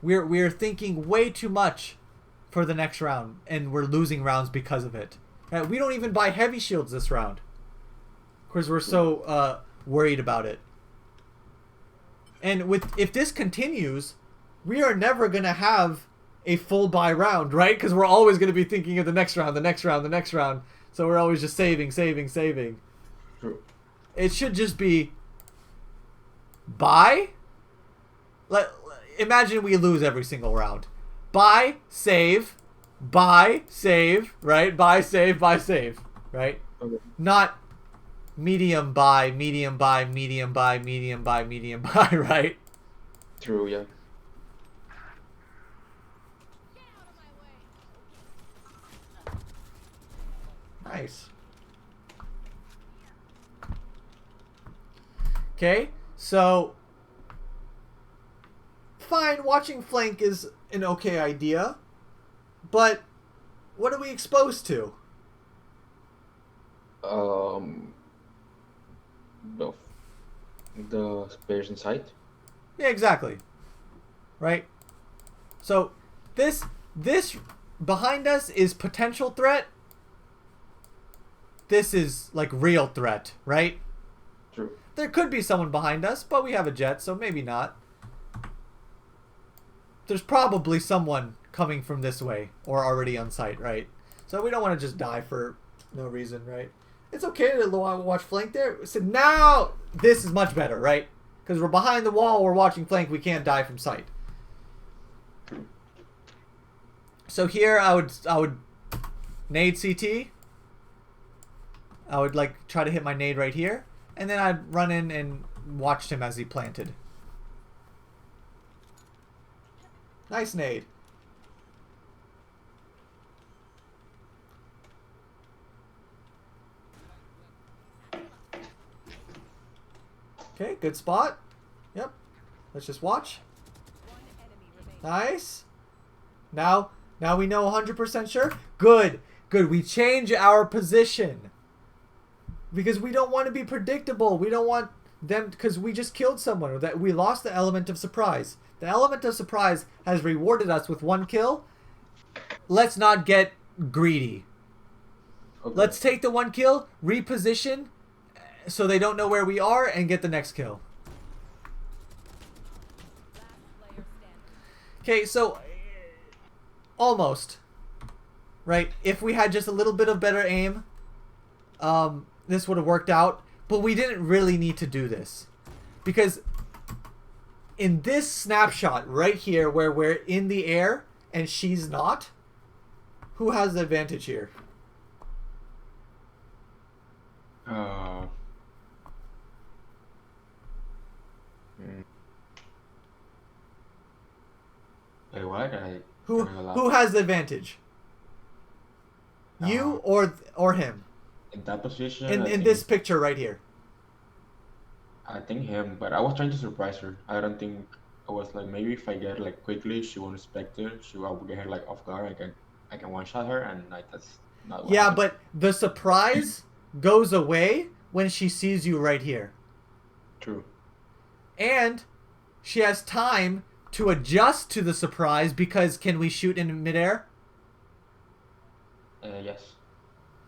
We're thinking way too much for the next round, and we're losing rounds because of it. Right, we don't even buy heavy shields this round. Of course, we're so worried about it. And if this continues, we are never gonna have a full buy round, right? Because we're always gonna be thinking of the next round, the next round, the next round. So we're always just saving. True. It should just be buy. Imagine we lose every single round. Buy, save, right? Buy, save, right? Okay. Not medium buy, medium buy, medium buy, medium buy, medium buy, right? True, yeah. Nice. Okay, so fine, watching flank is an okay idea, but what are we exposed to? The spares in sight. Yeah, exactly. Right? So this behind us is potential threat. This is like real threat, right? True. There could be someone behind us, but we have a jet, so maybe not. There's probably someone coming from this way or already on site, right? So we don't want to just die for no reason, right? It's okay to watch flank there. So now this is much better, right? Because we're behind the wall, we're watching flank, we can't die from sight. So here I would nade CT. I would like try to hit my nade right here, and then I'd run in and watched him as he planted. Nice nade. Okay, good spot. Yep. Let's just watch. One enemy remaining. Nice. Now we know 100% sure. Good. Good. We change our position. Because we don't want to be predictable. We don't want them, because we just killed someone. Or that we lost the element of surprise. The element of surprise has rewarded us with 1 kill. Let's not get greedy. Okay. Let's take the 1 kill, reposition, so they don't know where we are, and get the next kill. Last player standing. Okay, so almost, right? If we had just a little bit of better aim, this would have worked out. But we didn't really need to do this, because in this snapshot right here, where we're in the air and she's not, who has the advantage here? Wait, what? Who has the advantage? You or him? In that position? In this picture right here. I think him, but I was trying to surprise her. I don't think I was like, maybe if I get her like quickly, she won't expect it. I will get her like off guard. I can one shot her, and like that's not what Yeah, happened. but the surprise goes away when she sees you right here. True. And she has time to adjust to the surprise, because can we shoot in midair? Yes.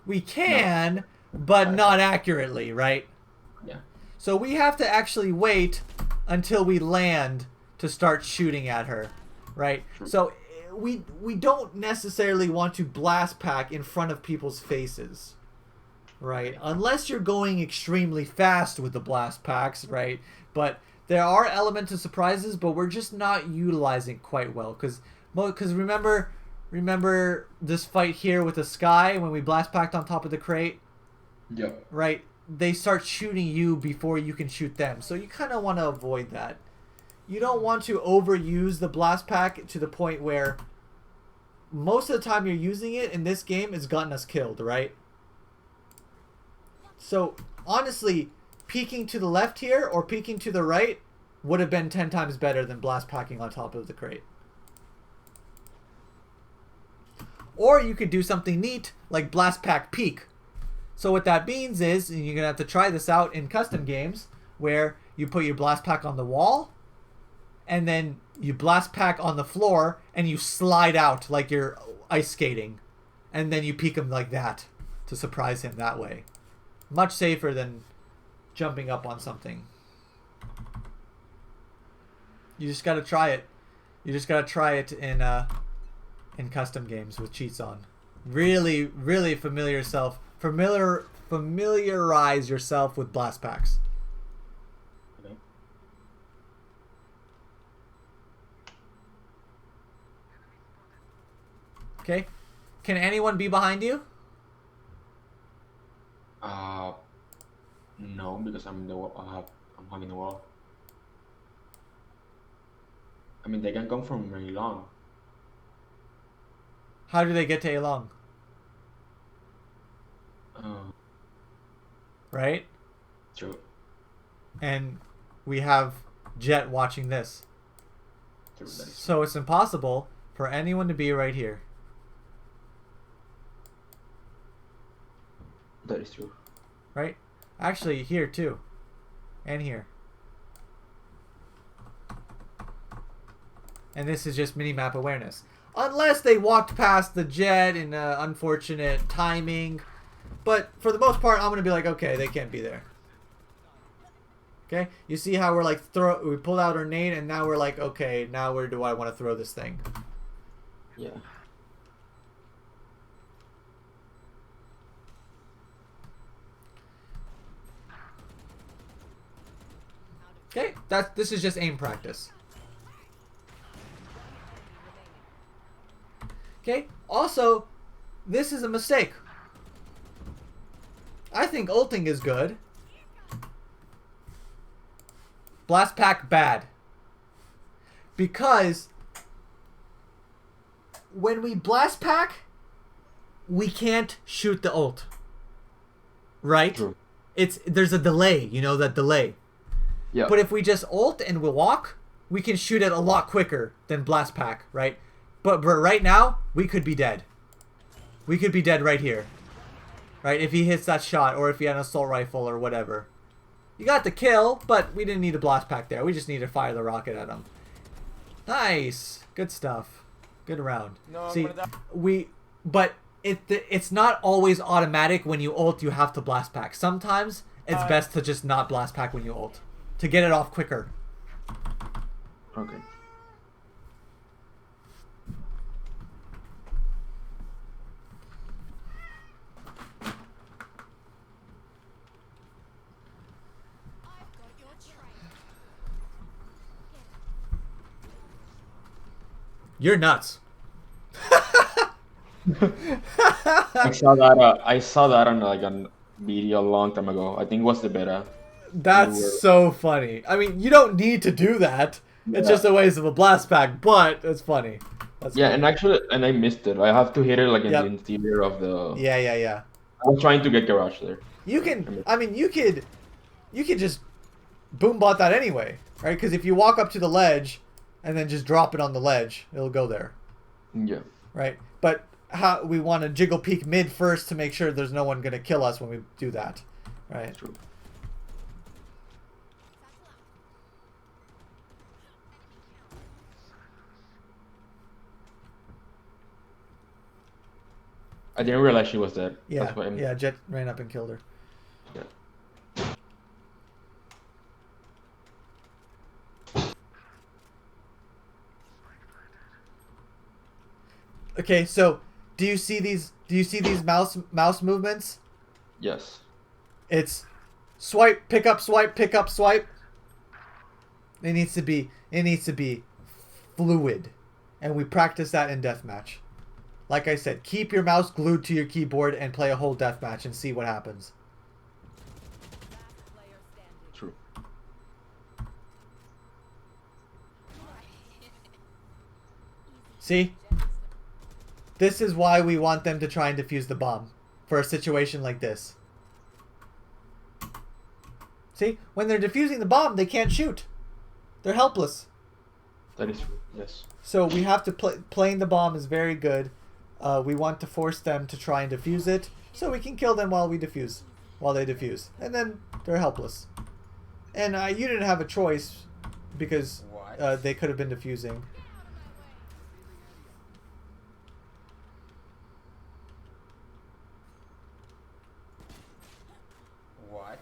We can, but not accurately, right? Yeah. So we have to actually wait until we land to start shooting at her, right? True. So we don't necessarily want to blast pack in front of people's faces, right? Unless you're going extremely fast with the blast packs, right? But there are elements of surprises, but we're just not utilizing quite well, because remember this fight here with the Sky when we blast packed on top of the crate, Yep. right? They start shooting you before you can shoot them. So you kind of want to avoid that. You don't want to overuse the blast pack to the point where most of the time you're using it in this game, it's gotten us killed, right? So honestly, peeking to the left here or peeking to the right would have been 10 times better than blast packing on top of the crate. Or you could do something neat like blast pack peek. So what that means is, and you're going to have to try this out in custom games, where you put your blast pack on the wall, and then you blast pack on the floor, and you slide out like you're ice skating. And then you peek him like that to surprise him that way. Much safer than jumping up on something. You just got to try it. You just got to try it in custom games with cheats on. Really, really familiarize yourself with blast packs. Okay. Okay? Can anyone be behind you? No, because I'm in the wall. I'm hugging the wall. I mean, they can come from very long. How do they get to A long? Right? True. And we have Jet watching this. True. That is So it's impossible for anyone to be right here. That is true. Right? Actually, here too. And here. And this is just mini-map awareness. Unless they walked past the Jet in unfortunate timing. But for the most part, I'm going to be like, okay, they can't be there. Okay? You see how we're like, we pulled out our nade, and now we're like, okay, now where do I want to throw this thing? Yeah. Okay? This is just aim practice. Okay? Also, this is a mistake. I think ulting is good. Blast pack bad. Because when we blast pack, we can't shoot the ult. Right? True. There's a delay, you know, that delay. Yeah. But if we just ult and we walk, we can shoot it a lot quicker than blast pack, right? But right now, we could be dead. We could be dead right here. Right? If he hits that shot, or if he had an assault rifle or whatever. You got the kill, but we didn't need a blast pack there. We just need to fire the rocket at him. Nice. Good stuff. Good round. No, I'm See, gonna die. but it's not always automatic. When you ult, you have to blast pack. Sometimes it's best to just not blast pack when you ult, to get it off quicker. Okay. You're nuts. I saw that. I saw that on like a video a long time ago. I think it was the beta. That's so funny. I mean, you don't need to do that. It's Yeah. just a waste of a blast pack, but it's funny. That's Yeah, funny. and actually, I missed it. I have to hit it like in Yep. the interior of the. Yeah. I was trying to get garage there. You can. I mean, you could just boombot that anyway, right? Because if you walk up to the ledge and then just drop it on the ledge, it'll go there, Yeah. right? But how we want to jiggle peek mid first to make sure there's no one gonna kill us when we do that, right? True. I didn't realize she was dead. Yeah, That's why yeah. Jet ran up and killed her. Yeah. Okay, so do you see these? Do you see these mouse movements? Yes. It's swipe, pick up, swipe, pick up, swipe. It needs to be fluid, and we practice that in deathmatch. Like I said, keep your mouse glued to your keyboard and play a whole deathmatch and see what happens. Last player standing. True. See? This is why we want them to try and defuse the bomb for a situation like this. See? When they're defusing the bomb, they can't shoot. They're helpless. That is true. Yes. So we have to playing the bomb is very good. We want to force them to try and defuse it, so we can kill them while they defuse, and then they're helpless. And you didn't have a choice because What? they could have been defusing. What?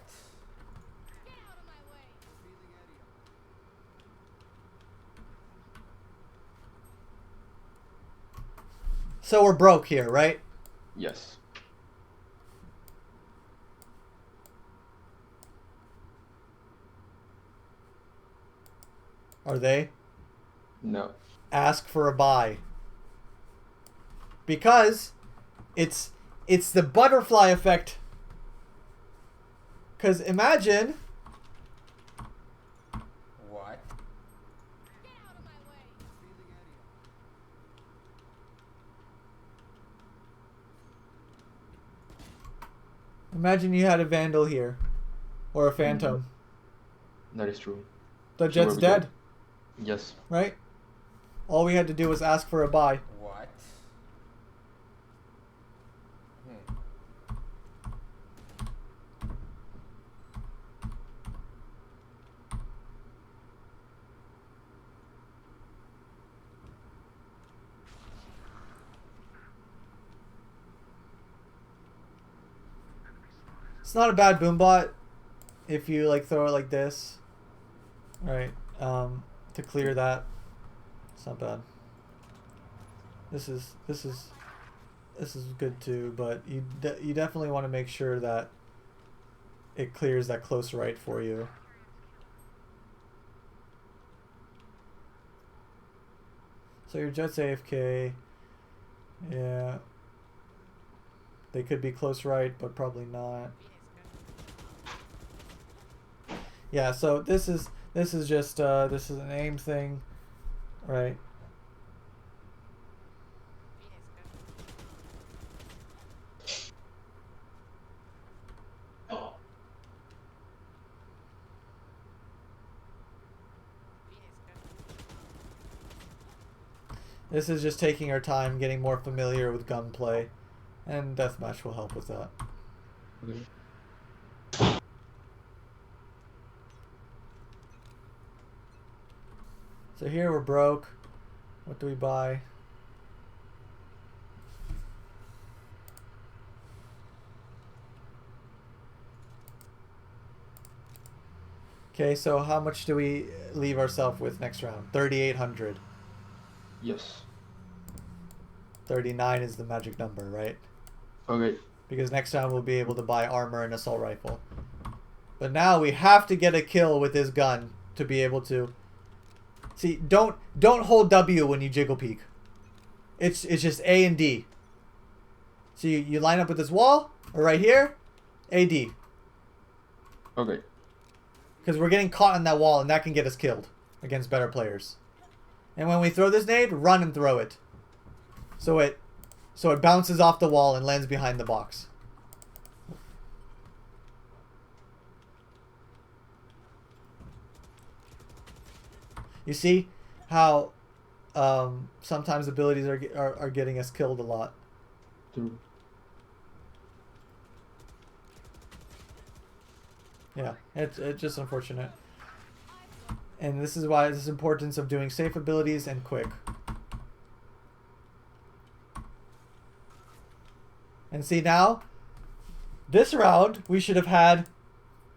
So we're broke here, right? Yes. Are they? No. Ask for a buy. Because it's the butterfly effect. Because imagine What? imagine you had a Vandal here. Or a Phantom. That is true. The So Jet's where we dead, go? Yes. right? All we had to do was ask for a buy. What? It's not a bad boombot if you like throw it like this, right? To clear that, it's not bad. This is good too, but you definitely want to make sure that it clears that close right for you. So your Jet's AFK, yeah. They could be close right, but probably not. Yeah, so this is This is just this is an aim thing, right? This is just taking our time, getting more familiar with gunplay, and deathmatch will help with that. Okay. So here we're broke. What do we buy? Okay, so how much do we leave ourselves with next round? 3,800. Yes. 39 is the magic number, right? Okay. Because next time we'll be able to buy armor and assault rifle. But now we have to get a kill with this gun to be able to... See, don't hold W when you jiggle peek. It's just A and D. So you line up with this wall, or right here, AD. Okay. Because we're getting caught in that wall and that can get us killed against better players. And when we throw this nade, run and throw it. So it bounces off the wall and lands behind the box. You see how sometimes abilities are getting us killed a lot. True. Yeah, it's just unfortunate. And this is why this importance of doing safe abilities and quick. And see now, this round we should have had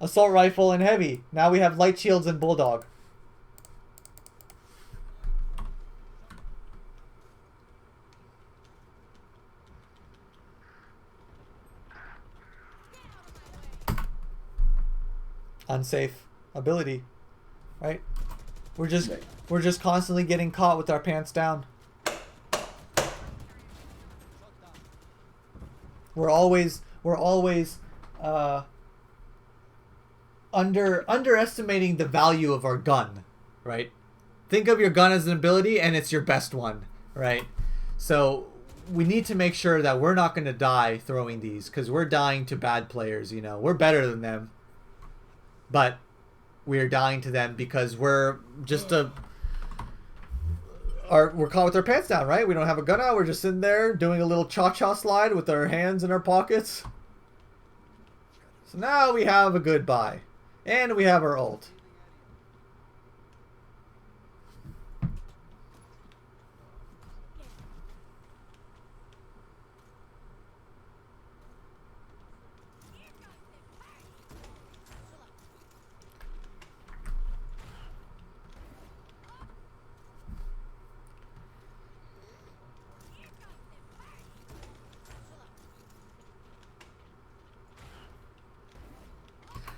assault rifle and heavy. Now we have light shields and bulldog. Unsafe ability, right? We're just constantly getting caught with our pants down. We're always underestimating the value of our gun, right? Think of your gun as an ability and it's your best one, right? So we need to make sure that we're not going to die throwing these because we're dying to bad players, you know. We're better than them. But we're dying to them because we're just we're caught with our pants down, right? We don't have a gun out. We're just sitting there doing a little cha-cha slide with our hands in our pockets. So now we have a good buy. And we have our ult.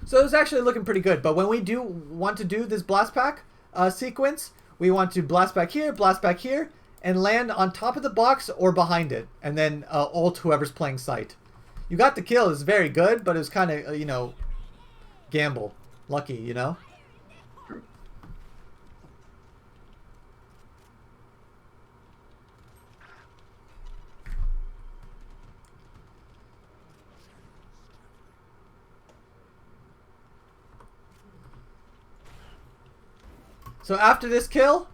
So it's actually looking pretty good. But when we do want to do this blast pack sequence, we want to blast back here, and land on top of the box or behind it. And then ult whoever's playing sight. You got the kill. It's very good, but it was kind of, you know, gamble. Lucky, you know? So after this kill,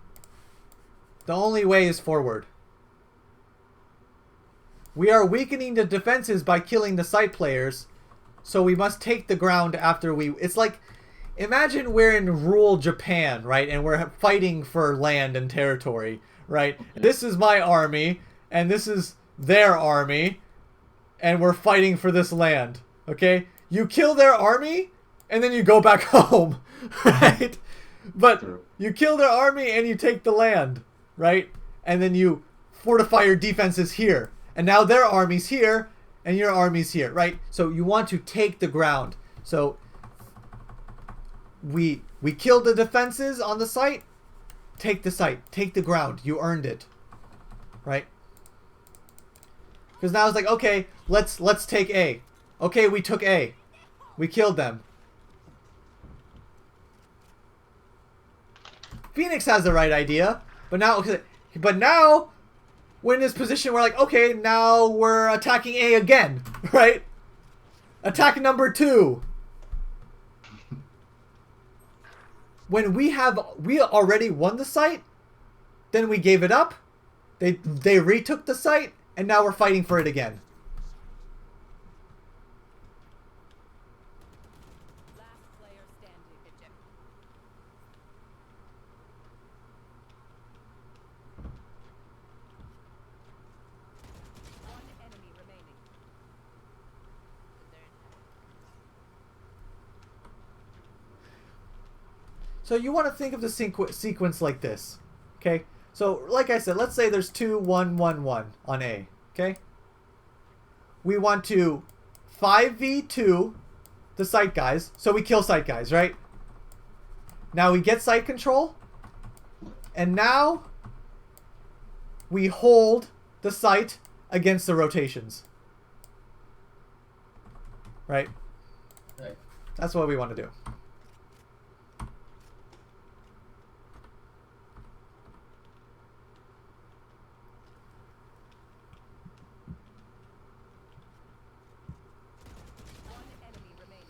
the only way is forward. We are weakening the defenses by killing the site players, so we must take the ground after we... It's like, imagine we're in rural Japan, right? And we're fighting for land and territory, right? This is my army, and this is their army, and we're fighting for this land, okay? You kill their army, and then you go back home, right? But you kill their army and you take the land, right? And then you fortify your defenses here. And now their army's here and your army's here, right? So you want to take the ground. So we killed the defenses on the site. Take the site. Take the ground. You earned it. Right? Because now it's like, okay, let's take A. Okay, we took A. We killed them. Phoenix has the right idea, but now we're in this position where like, okay, now we're attacking A again, right? Attack number 2. When we already won the site, then we gave it up. They retook the site, and now we're fighting for it again. Last player standing. One enemy remaining. So you want to think of the sequence like this, okay? So like I said, let's say there's 2, 1, 1, 1 on A, okay? We want to 5v2 the site guys, so we kill site guys, right? Now we get site control, and now we hold the site against the rotations, right? Right. That's what we want to do. One enemy remaining.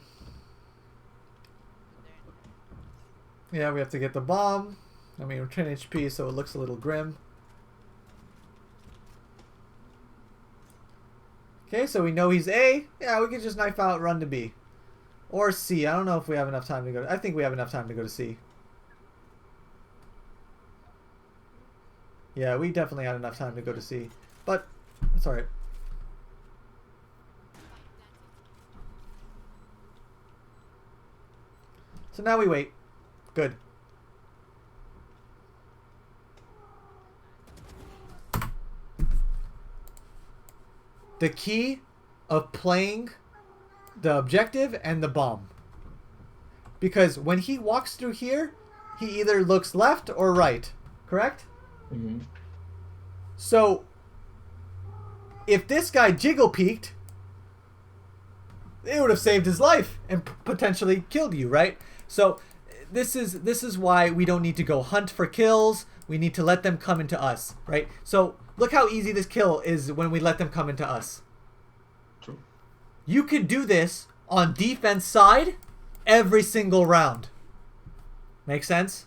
Yeah, we have to get the bomb. I mean, we're 10 HP, so it looks a little grim. Okay, so we know he's A. Yeah, we can just knife out, run to B. Or C. I don't know if we have enough time to go. I think we have enough time to go to C. Yeah, we definitely had enough time to go to C. But, that's alright. So now we wait. Good. The key of playing the objective and the bomb. Because when he walks through here, he either looks left or right. Correct? Mm-hmm. So, if this guy jiggle peeked, it would have saved his life and potentially killed you, right? So, this is why we don't need to go hunt for kills. We need to let them come into us, right? So, look how easy this kill is when we let them come into us. True. You could do this on defense side every single round. Make sense?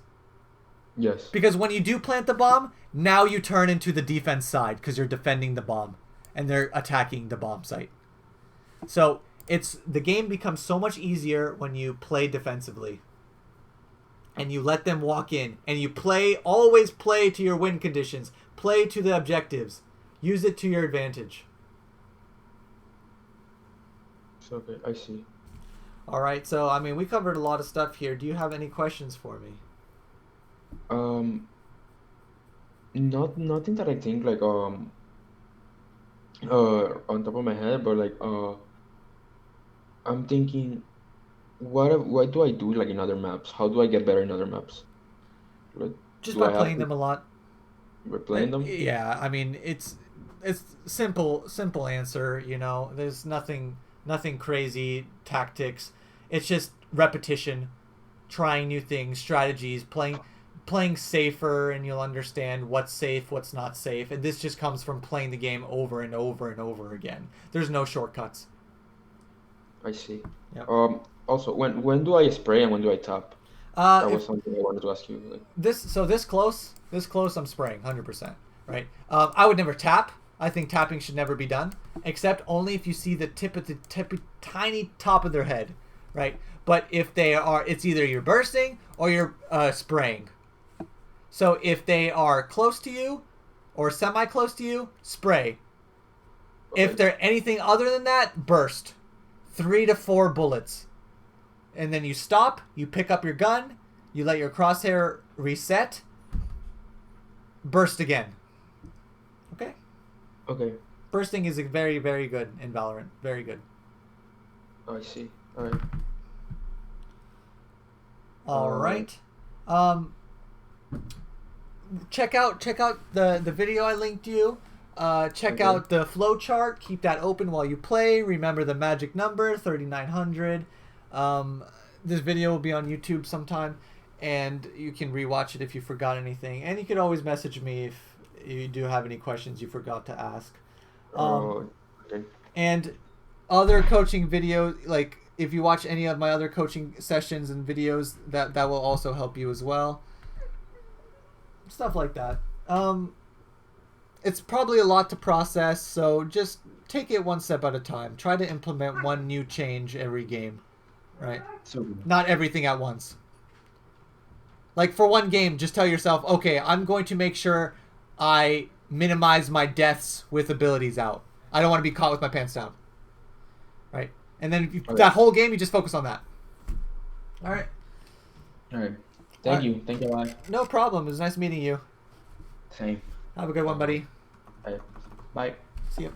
Yes. Because when you do plant the bomb, now you turn into the defense side because you're defending the bomb and they're attacking the bomb site. So the game becomes so much easier when you play defensively and you let them walk in and you always play to your win conditions, play to the objectives, use it to your advantage. So, okay, I see. All right, so I mean we covered a lot of stuff here. Do you have any questions for me? Nothing that I think like on top of my head, but like I'm thinking, what do I do like in other maps? How do I get better in other maps? Like, Just do by I have playing to them a lot. by playing them? Yeah, I mean it's simple answer, you know. There's nothing crazy tactics. It's just repetition, trying new things, strategies, playing safer, and you'll understand what's safe, what's not safe. And this just comes from playing the game over and over and over again. There's no shortcuts. I see. Yep. Also, when do I spray and when do I tap? That was something I wanted to ask you. Like, This close, I'm spraying 100%. Right? I would never tap. I think tapping should never be done, except only if you see the tiny top of their head, right? But if it's either you're bursting or you're spraying. So if they are close to you or semi-close to you, spray. okay. If they're anything other than that, burst. 3 to 4 bullets. And then you stop, you pick up your gun, you let your crosshair reset, burst again. Okay? Okay, Bursting is very, very good in Valorant. Very good. I see. All right. All right. Check out the video I linked you. Check Okay. out the flow chart. Keep that open while you play. Remember the magic number 3900. This video will be on YouTube sometime. and you can rewatch it if you forgot anything. And you could always message me if you do have any questions you forgot to ask. Okay. And other coaching videos, like if you watch any of my other coaching sessions and videos, that will also help you as well. Stuff like that. It's probably a lot to process, so just take it one step at a time. Try to implement one new change every game, right? So Not everything at once. Like for one game, just tell yourself, okay, I'm going to make sure I minimize my deaths with abilities out. I don't want to be caught with my pants down. Right? And then that whole game, you just focus on that. All right. All right. Thank you. Thank you a lot. No problem. It was nice meeting you. Same. Have a good one, buddy. Bye. Bye. See you.